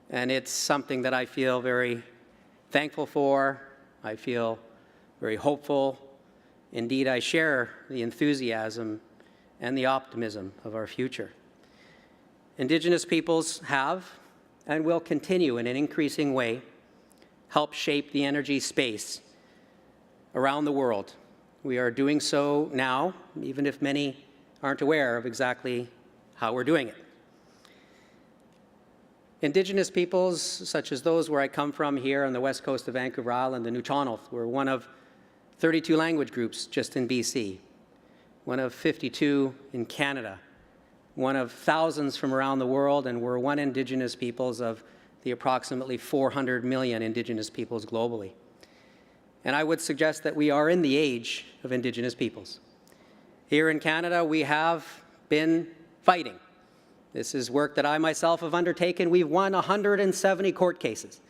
and it's something that I feel very thankful for. I feel very hopeful. Indeed, I share the enthusiasm and the optimism of our future. Indigenous peoples have and will continue in an increasing way help shape the energy space around the world We are doing so now, even if many aren't aware of exactly how we're doing it. Indigenous peoples, such as those where I come from here on the west coast of Vancouver Island, the Nuu-chah-nulth, were one of 32 language groups just in BC, one of 52 in Canada, one of thousands from around the world, and we're one Indigenous peoples of the approximately 400 million Indigenous peoples globally. And I would suggest that we are in the age of Indigenous peoples. Here in Canada, we have been fighting. This is work that I myself have undertaken. We've won 170 court cases.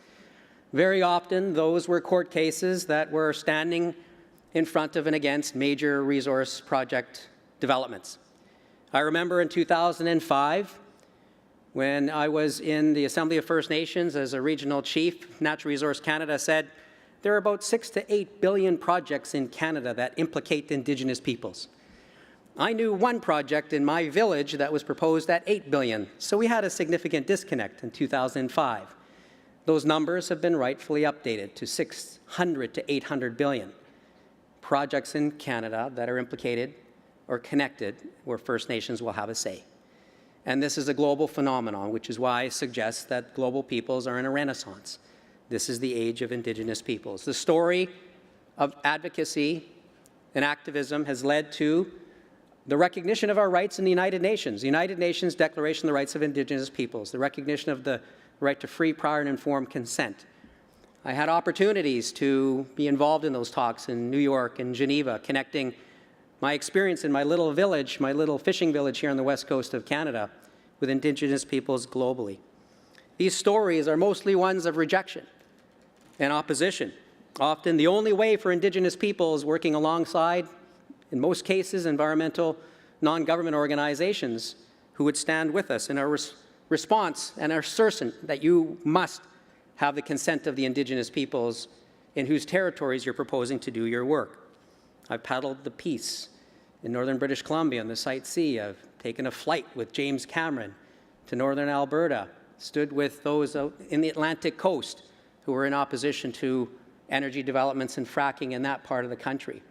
Very often, those were court cases that were standing in front of and against major resource project developments. I remember in 2005, when I was in the Assembly of First Nations as a regional chief, Natural Resource Canada said, there are about 6 to 8 billion projects in Canada that implicate Indigenous peoples. I knew one project in my village that was proposed at 8 billion, so we had a significant disconnect in 2005. Those numbers have been rightfully updated to 600 to 800 billion. Projects in Canada that are implicated or connected where First Nations will have a say. And this is a global phenomenon, which is why I suggest that global peoples are in a renaissance. This is the age of Indigenous peoples. The story of advocacy and activism has led to the recognition of our rights in the United Nations, the United Nations Declaration of the Rights of Indigenous Peoples, the recognition of the right to free, prior, and informed consent. I had opportunities to be involved in those talks in New York and Geneva, connecting my experience in my little village, my little fishing village here on the west coast of Canada, with Indigenous peoples globally. These stories are mostly ones of rejection and opposition. Often the only way for Indigenous peoples working alongside, in most cases, environmental non-government organizations who would stand with us in our response and are certain that you must have the consent of the Indigenous peoples in whose territories you're proposing to do your work. I've paddled the Peace in northern British Columbia on the Site Sea. I've taken a flight with James Cameron to northern Alberta, stood with those out in the Atlantic coast who were in opposition to energy developments and fracking in that part of the country.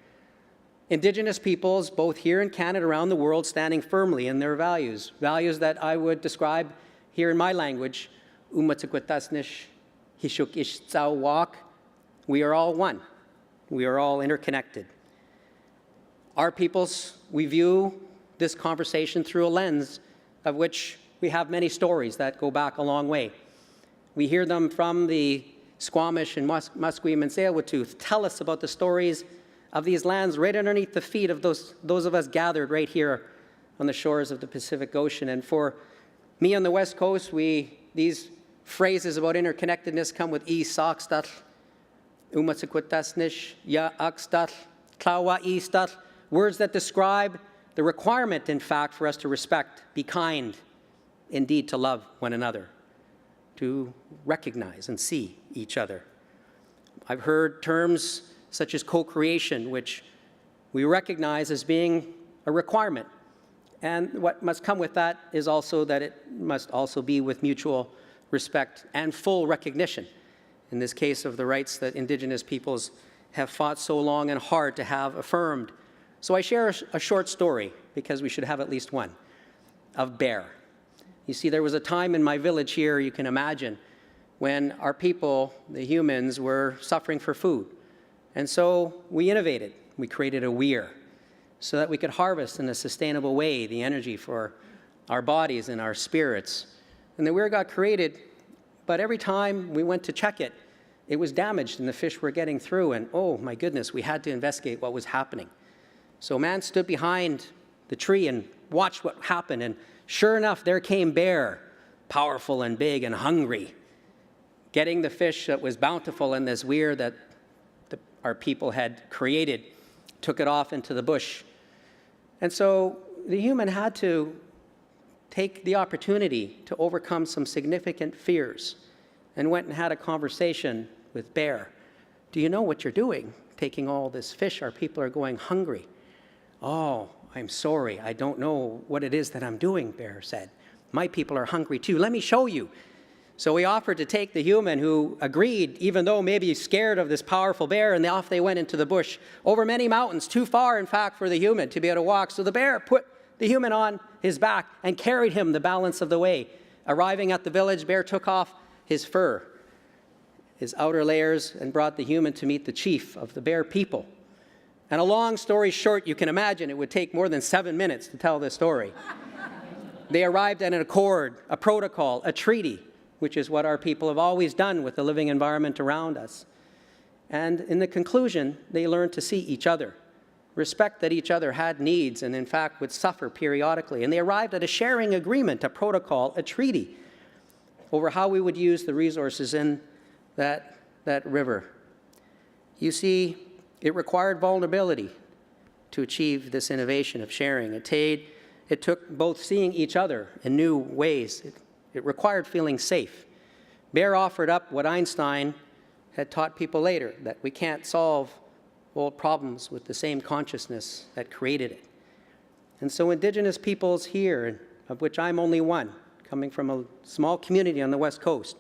Indigenous peoples, both here in Canada, around the world, standing firmly in their values, values that I would describe here in my language, umatsikwatasnish, hishuk ish tsao wak. We are all one. We are all interconnected. Our peoples, we view this conversation through a lens of which we have many stories that go back a long way. We hear them from the Squamish and Musqueam and Tsleil-Waututh tell us about the stories of these lands right underneath the feet of those of us gathered right here on the shores of the Pacific Ocean. And for me on the West Coast, these phrases about interconnectedness come with i-sakstat, umatsikwatasnish, ya-akstat, tlawa-istat, words that describe the requirement, in fact, for us to respect, be kind, indeed to love one another, to recognize and see each other. I've heard terms such as co-creation, which we recognize as being a requirement. And what must come with that is also that it must also be with mutual respect and full recognition, in this case of the rights that Indigenous peoples have fought so long and hard to have affirmed. So I share a short story, because we should have at least one, of Bear. You see, there was a time in my village here, you can imagine, when our people, the humans, were suffering for food. And so we innovated. We created a weir so that we could harvest in a sustainable way the energy for our bodies and our spirits. And the weir got created, but every time we went to check it, it was damaged and the fish were getting through. And oh my goodness, we had to investigate what was happening. So man stood behind the tree and watched what happened. And sure enough, there came Bear, powerful and big and hungry, getting the fish that was bountiful in this weir that our people had created, took it off into the bush. And so the human had to take the opportunity to overcome some significant fears and went and had a conversation with Bear. Do you know what you're doing, taking all this fish? Our people are going hungry. Oh, I'm sorry, I don't know what it is that I'm doing, Bear said. My people are hungry too. Let me show you. So we offered to take the human, who agreed, even though maybe scared of this powerful bear, and off they went into the bush, over many mountains, too far, in fact, for the human to be able to walk. So the bear put the human on his back and carried him the balance of the way. Arriving at the village, bear took off his fur, his outer layers, and brought the human to meet the chief of the bear people. And a long story short, you can imagine it would take more than 7 minutes to tell this story. They arrived at an accord, a protocol, a treaty, which is what our people have always done with the living environment around us. And in the conclusion, they learned to see each other, respect that each other had needs and in fact would suffer periodically. And they arrived at a sharing agreement, a protocol, a treaty over how we would use the resources in that river. You see, it required vulnerability to achieve this innovation of sharing. It took both seeing each other in new ways. It required feeling safe. Bear offered up what Einstein had taught people later, that we can't solve old problems with the same consciousness that created it. And so Indigenous peoples here, of which I'm only one, coming from a small community on the West Coast,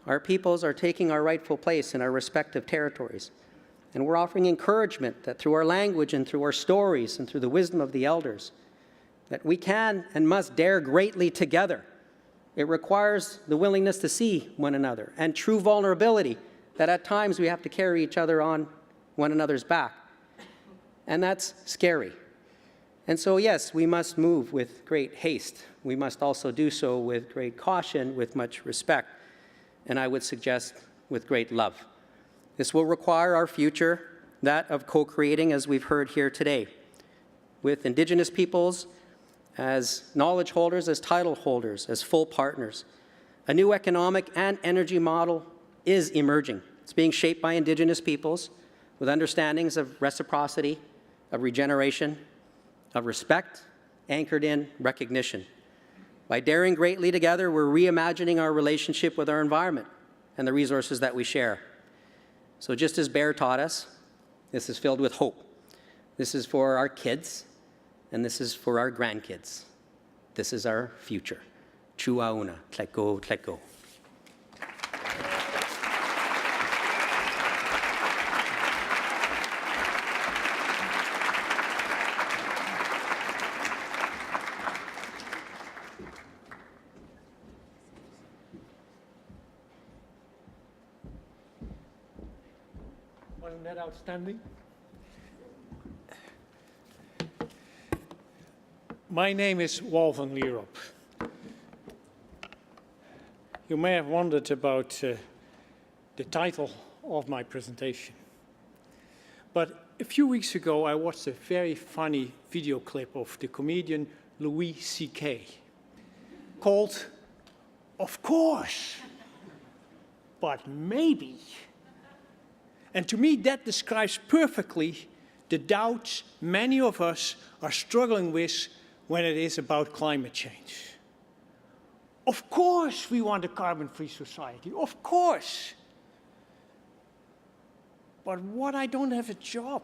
our peoples are taking our rightful place in our respective territories. And we're offering encouragement that through our language and through our stories and through the wisdom of the elders, that we can and must dare greatly together. It requires the willingness to see one another and true vulnerability, that at times we have to carry each other on one another's back. And that's scary. And so, yes, we must move with great haste. We must also do so with great caution, with much respect, and I would suggest with great love. This will require our future, that of co-creating, as we've heard here today, with Indigenous peoples as knowledge holders, as title holders, as full partners. A new economic and energy model is emerging. It's being shaped by Indigenous peoples with understandings of reciprocity, of regeneration, of respect, anchored in recognition. By daring greatly together, we're reimagining our relationship with our environment and the resources that we share. So just as Bear taught us, this is filled with hope. This is for our kids, and this is for our grandkids. This is our future. Chuauna, tleko, tleko. Wasn't that outstanding? My name is Wal van Lierop. You may have wondered about the title of my presentation. But a few weeks ago, I watched a very funny video clip of the comedian Louis C.K. called, "Of Course, but Maybe." And to me, that describes perfectly the doubts many of us are struggling with when it is about climate change. Of course we want a carbon-free society, of course. But what, I don't have a job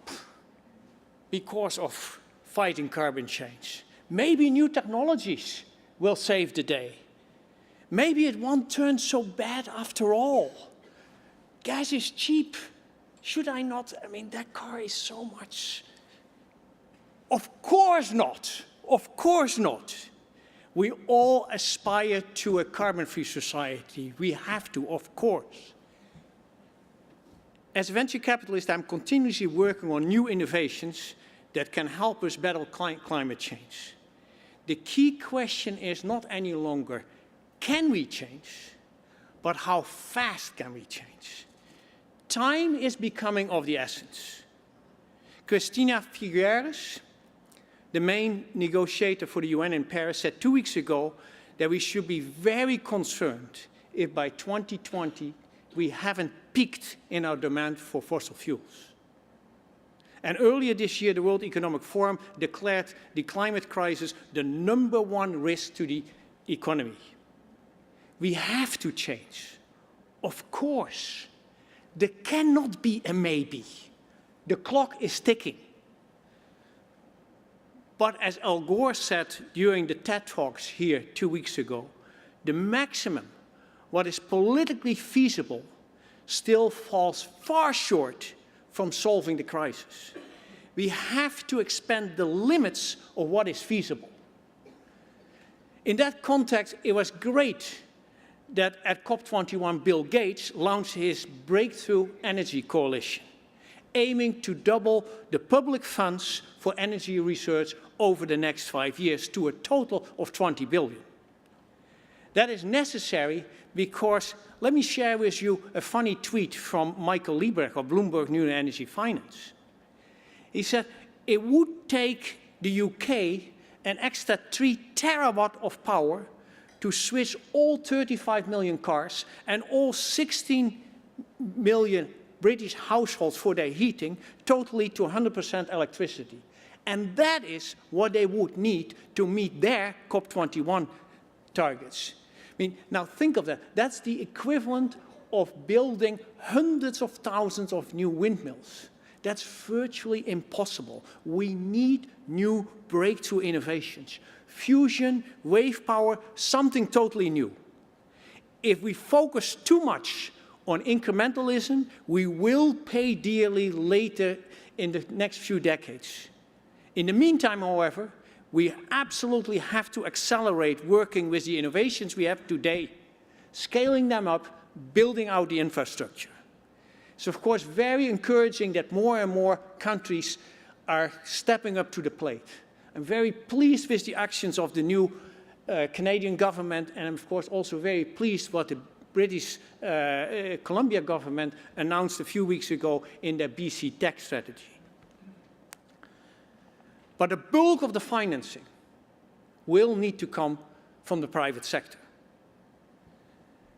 because of fighting carbon change. Maybe new technologies will save the day. Maybe it won't turn so bad after all. Gas is cheap. Should I not? I mean, that car is so much. Of course not. Of course not. We all aspire to a carbon-free society. We have to, of course. As a venture capitalist, I'm continuously working on new innovations that can help us battle climate change. The key question is not any longer, can we change, but how fast can we change? Time is becoming of the essence. Cristina Figueres, the main negotiator for the UN in Paris, said 2 weeks ago that we should be very concerned if by 2020 we haven't peaked in our demand for fossil fuels. And earlier this year, the World Economic Forum declared the climate crisis the #1 risk to the economy. We have to change. Of course. There cannot be a maybe. The clock is ticking. But as Al Gore said during the TED Talks here 2 weeks ago, the maximum what is politically feasible still falls far short from solving the crisis. We have to expand the limits of what is feasible. In that context, it was great that at COP21, Bill Gates launched his Breakthrough Energy Coalition, aiming to double the public funds for energy research over the next 5 years to a total of 20 billion. That is necessary because, let me share with you a funny tweet from Michael Liebrecht of Bloomberg New Energy Finance. He said, it would take the UK an extra 3 terawatt of power to switch all 35 million cars and all 16 million British households for their heating totally to 100% electricity. And that is what they would need to meet their COP21 targets. I mean, now think of that. That's the equivalent of building hundreds of thousands of new windmills. That's virtually impossible. We need new breakthrough innovations. Fusion, wave power, something totally new. If we focus too much on incrementalism, we will pay dearly later in the next few decades. In the meantime, however, we absolutely have to accelerate working with the innovations we have today, scaling them up, building out the infrastructure. It's of course very encouraging that more and more countries are stepping up to the plate. I'm very pleased with the actions of the new Canadian government, and I'm of course also very pleased what the British Columbia government announced a few weeks ago in their BC Tech strategy. But the bulk of the financing will need to come from the private sector.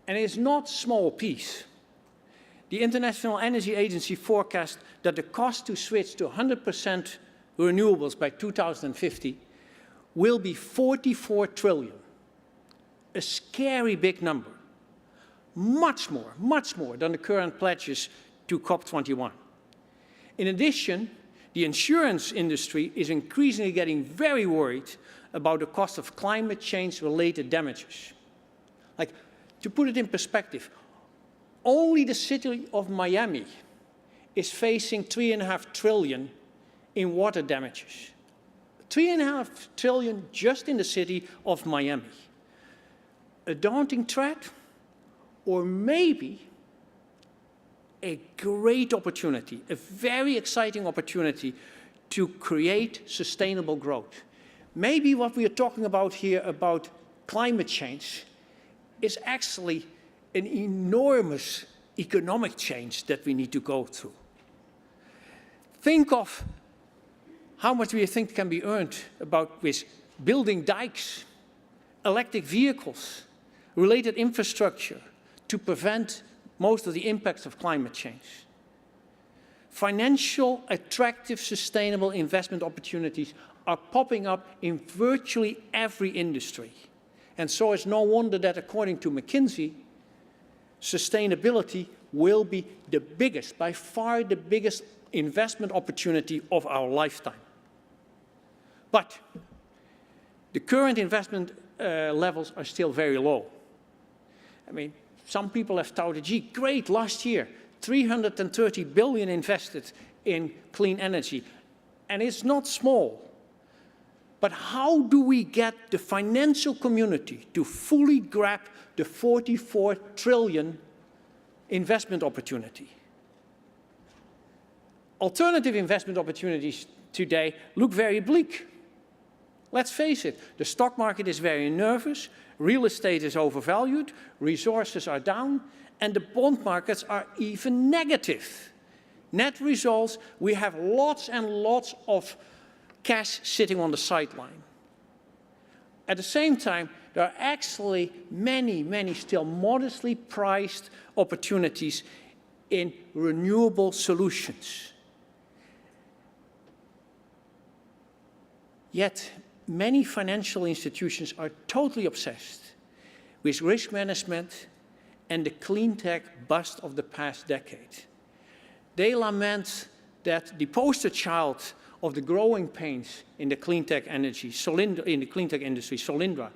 And it's not a small piece. The International Energy Agency forecasts that the cost to switch to 100% renewables by 2050 will be 44 trillion. A scary big number. Much more than the current pledges to COP21. In addition, the insurance industry is increasingly getting very worried about the cost of climate change-related damages. Like, to put it in perspective, only the city of Miami is facing 3.5 trillion in water damages. 3.5 trillion just in the city of Miami. A daunting threat, or maybe a great opportunity, a very exciting opportunity to create sustainable growth. Maybe what we are talking about here about climate change is actually an enormous economic change that we need to go through. Think of how much we think can be earned with building dikes, electric vehicles, related infrastructure to prevent most of the impacts of climate change. Financial, attractive, sustainable investment opportunities are popping up in virtually every industry. And so it's no wonder that, according to McKinsey, sustainability will be the biggest, by far the biggest investment opportunity of our lifetime. But the current investment levels are still very low. I mean, some people have touted, gee, great, last year, 330 billion invested in clean energy. And it's not small. But how do we get the financial community to fully grab the 44 trillion investment opportunity? Alternative investment opportunities today look very bleak. Let's face it, the stock market is very nervous, real estate is overvalued, resources are down, and the bond markets are even negative. Net results, we have lots and lots of cash sitting on the sideline. At the same time, there are actually many still modestly priced opportunities in renewable solutions. Yet, many financial institutions are totally obsessed with risk management and the clean tech bust of the past decade. They lament that the poster child of the growing pains in the clean tech industry, Solyndra,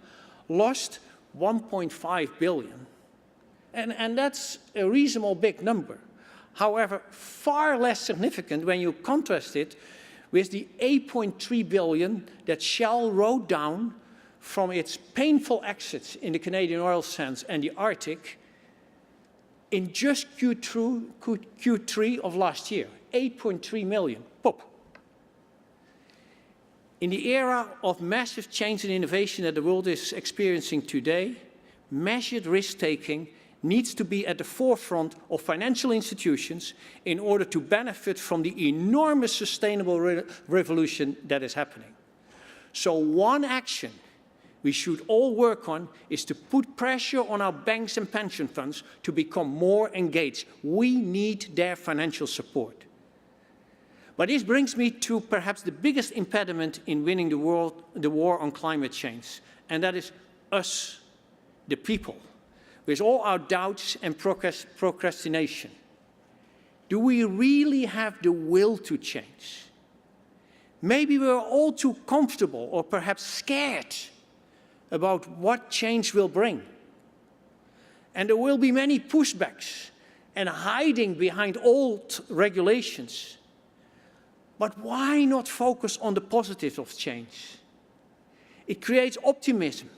lost 1.5 billion And that's a reasonable big number. However, far less significant when you contrast it with the 8.3 billion that Shell wrote down from its painful exits in the Canadian oil sands and the Arctic in just Q3 of last year. 8.3 million. Pop. In the era of massive change and innovation that the world is experiencing today, measured risk-taking needs to be at the forefront of financial institutions in order to benefit from the enormous sustainable revolution that is happening. So one action we should all work on is to put pressure on our banks and pension funds to become more engaged. We need their financial support. But this brings me to perhaps the biggest impediment in winning the war on climate change, and that is us, the people, with all our doubts and procrastination. Do we really have the will to change? Maybe we're all too comfortable or perhaps scared about what change will bring. And there will be many pushbacks and hiding behind old regulations. But why not focus on the positives of change? It creates optimism,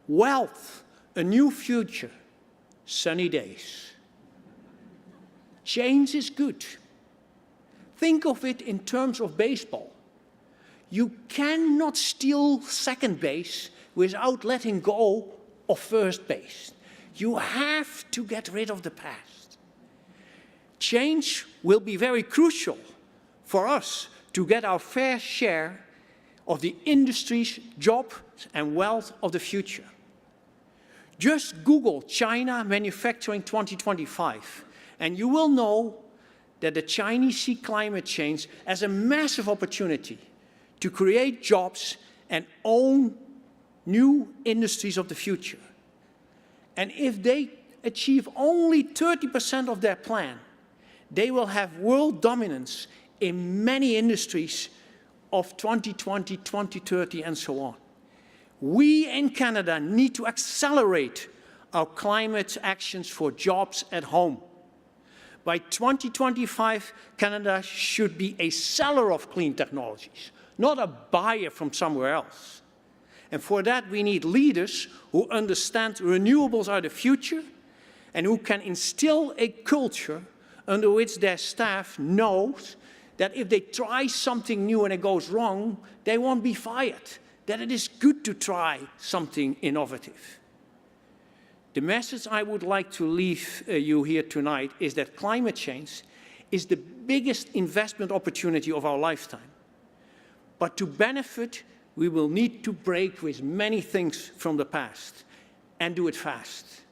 wealth, a new future, sunny days. Change is good. Think of it in terms of baseball. You cannot steal second base without letting go of first base. You have to get rid of the past. Change will be very crucial for us to get our fair share of the industries, jobs, and wealth of the future. Just Google China Manufacturing 2025, and you will know that the Chinese see climate change as a massive opportunity to create jobs and own new industries of the future. And if they achieve only 30% of their plan, they will have world dominance in many industries of 2020, 2030, and so on. We in Canada need to accelerate our climate actions for jobs at home. By 2025, Canada should be a seller of clean technologies, not a buyer from somewhere else. And for that, we need leaders who understand renewables are the future and who can instill a culture under which their staff knows that if they try something new and it goes wrong, they won't be fired, that it is good to try something innovative. The message I would like to leave you here tonight is that climate change is the biggest investment opportunity of our lifetime. But to benefit, we will need to break with many things from the past and do it fast.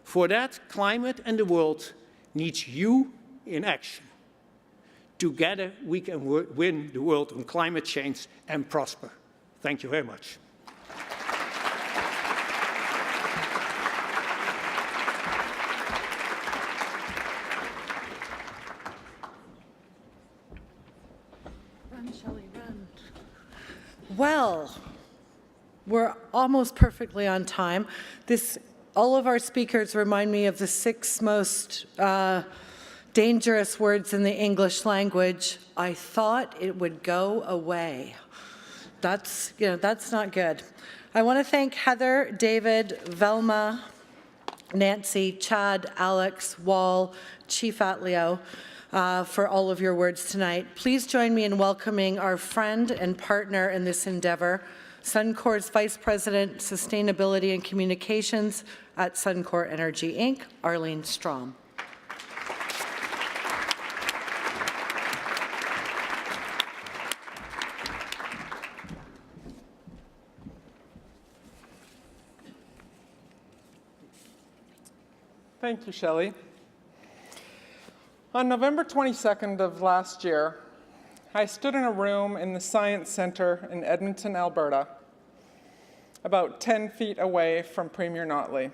For that, climate and the world needs you in action. Together, we can win the world on climate change and prosper. Thank you very much. Run, Shelley, run. Well, we're almost perfectly on time. All of our speakers remind me of the 6 most dangerous words in the English language. I thought it would go away. That's not good. I want to thank Heather, David, Velma, Nancy, Chad, Alex, Wal, Chief Atleo for all of your words tonight. Please join me in welcoming our friend and partner in this endeavor, Suncor's Vice President, Sustainability and Communications at Suncor Energy Inc., Arlene Strom. Thank you, Shelley. On November 22nd of last year, I stood in a room in the Science Centre in Edmonton, Alberta, about 10 feet away from Premier Notley.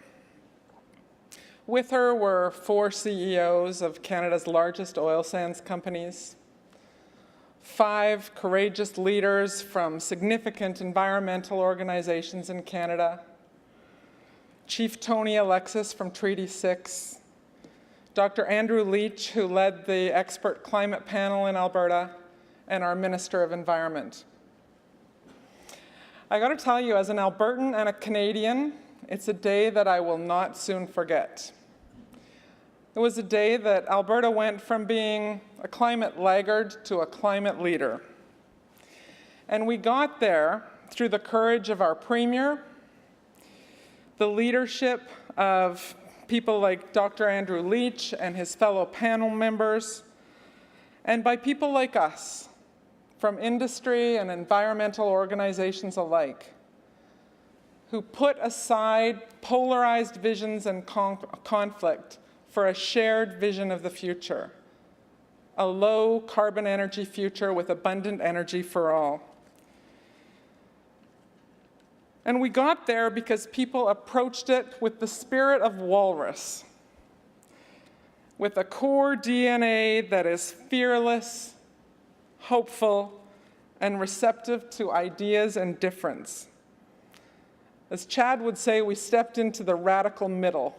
With her were 4 CEOs of Canada's largest oil sands companies, 5 courageous leaders from significant environmental organizations in Canada, Chief Tony Alexis from Treaty 6, Dr. Andrew Leach, who led the expert climate panel in Alberta, and our Minister of Environment. I got to tell you, as an Albertan and a Canadian, it's a day that I will not soon forget. It was a day that Alberta went from being a climate laggard to a climate leader. And we got there through the courage of our Premier, the leadership of people like Dr. Andrew Leach and his fellow panel members, and by people like us, from industry and environmental organizations alike, who put aside polarized visions and conflict for a shared vision of the future, a low carbon energy future with abundant energy for all. And we got there because people approached it with the spirit of Walrus, with a core DNA that is fearless, hopeful, and receptive to ideas and difference. As Chad would say, we stepped into the radical middle.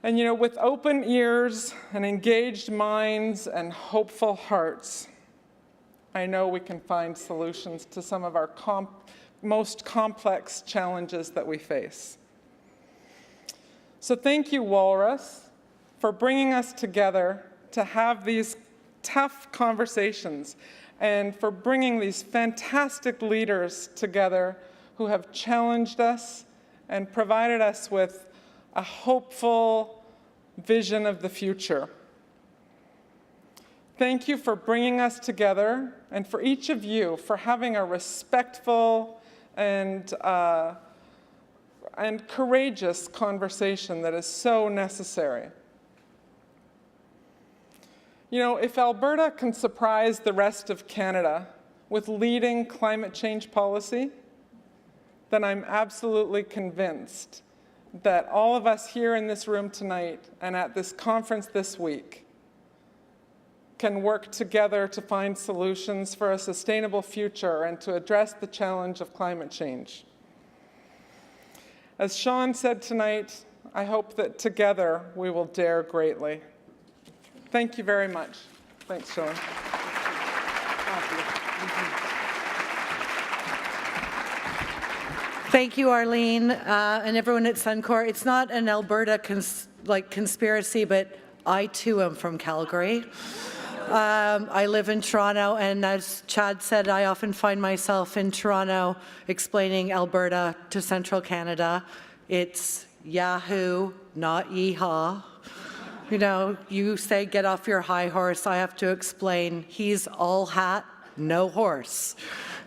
And with open ears and engaged minds and hopeful hearts, I know we can find solutions to some of our most complex challenges that we face. So thank you, Walrus, for bringing us together to have these tough conversations and for bringing these fantastic leaders together who have challenged us and provided us with a hopeful vision of the future. Thank you for bringing us together, and for each of you for having a respectful and courageous conversation that is so necessary. If Alberta can surprise the rest of Canada with leading climate change policy, then I'm absolutely convinced that all of us here in this room tonight and at this conference this week can work together to find solutions for a sustainable future and to address the challenge of climate change. As Sean said tonight, I hope that together we will dare greatly. Thank you very much. Thanks, Sean. Thank you, Arlene, and everyone at Suncor. It's not an Alberta conspiracy, but I too am from Calgary. I live in Toronto, and as Chad said, I often find myself in Toronto explaining Alberta to Central Canada. It's Yahoo, not yeehaw. You say get off your high horse. I have to explain he's all hat, no horse.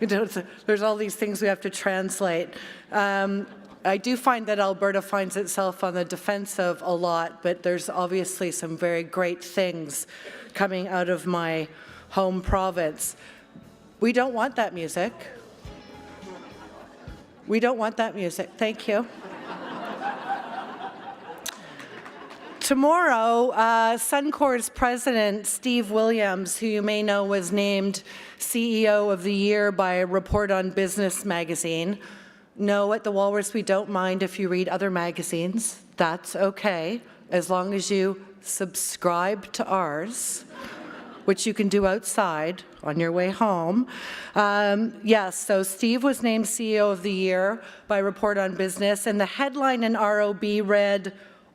There's all these things we have to translate. I do find that Alberta finds itself on the defensive a lot, but there's obviously some very great things coming out of my home province. We don't want that music. We don't want that music. Thank you. Tomorrow, Suncor's president, Steve Williams, who you may know was named CEO of the Year by a Report on Business magazine. No, at the Walrus, we don't mind if you read other magazines. That's okay, as long as you subscribe to ours, which you can do outside on your way home. Yes, so Steve was named CEO of the Year by Report on Business, and the headline in ROB read,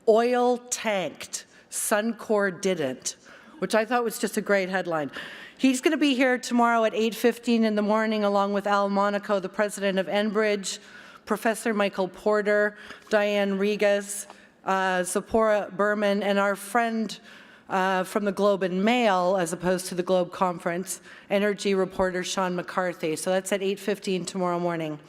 "Oil tanked, Suncor didn't," which I thought was just a great headline. He's going to be here tomorrow at 8:15 in the morning, along with Al Monaco, the president of Enbridge, Professor Michael Porter, Diane Regas, Zipporah Berman, and our friend from the Globe and Mail, as opposed to the Globe Conference, energy reporter Sean McCarthy. So that's at 8:15 tomorrow morning.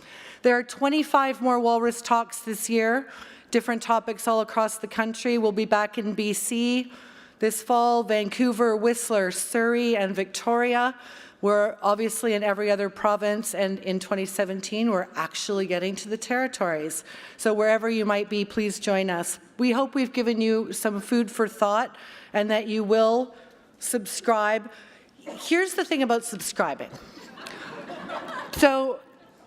There are 25 more Walrus talks this year, different topics all across the country. We'll be back in BC this fall, Vancouver, Whistler, Surrey, and Victoria. We're obviously in every other province, and in 2017, we're actually getting to the territories. So wherever you might be, please join us. We hope we've given you some food for thought and that you will subscribe. Here's the thing about subscribing. So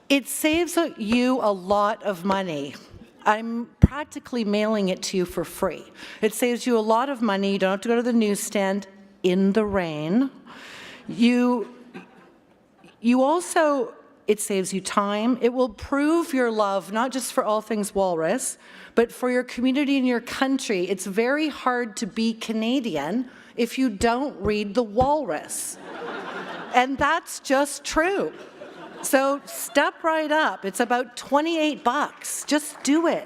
It saves you a lot of money. I'm practically mailing it to you for free. It saves you a lot of money. You don't have to go to the newsstand in the rain. You also, it saves you time. It will prove your love, not just for all things Walrus, but for your community and your country. It's very hard to be Canadian if you don't read the Walrus. And that's just true. So step right up. It's about $28. Just do it.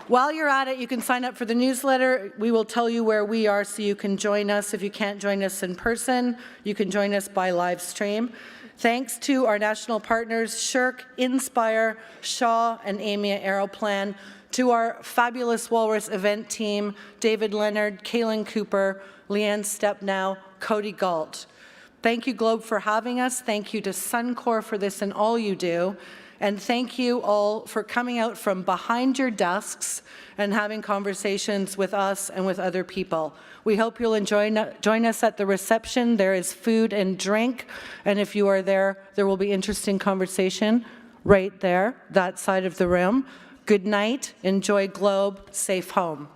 While you're at it, you can sign up for the newsletter. We will tell you where we are so you can join us. If you can't join us in person, you can join us by live stream. Thanks to our national partners, Shirk, Inspire, Shaw, and Amia Aeroplan, to our fabulous Walrus event team, David Leonard, Kaylin Cooper, Leanne Stepnow, Cody Galt. Thank you, Globe, for having us. Thank you to Suncor for this and all you do. And thank you all for coming out from behind your desks and having conversations with us and with other people. We hope you'll join us at the reception. There is food and drink. And if you are there, there will be interesting conversation right there, that side of the room. Good night. Enjoy Globe. Safe home.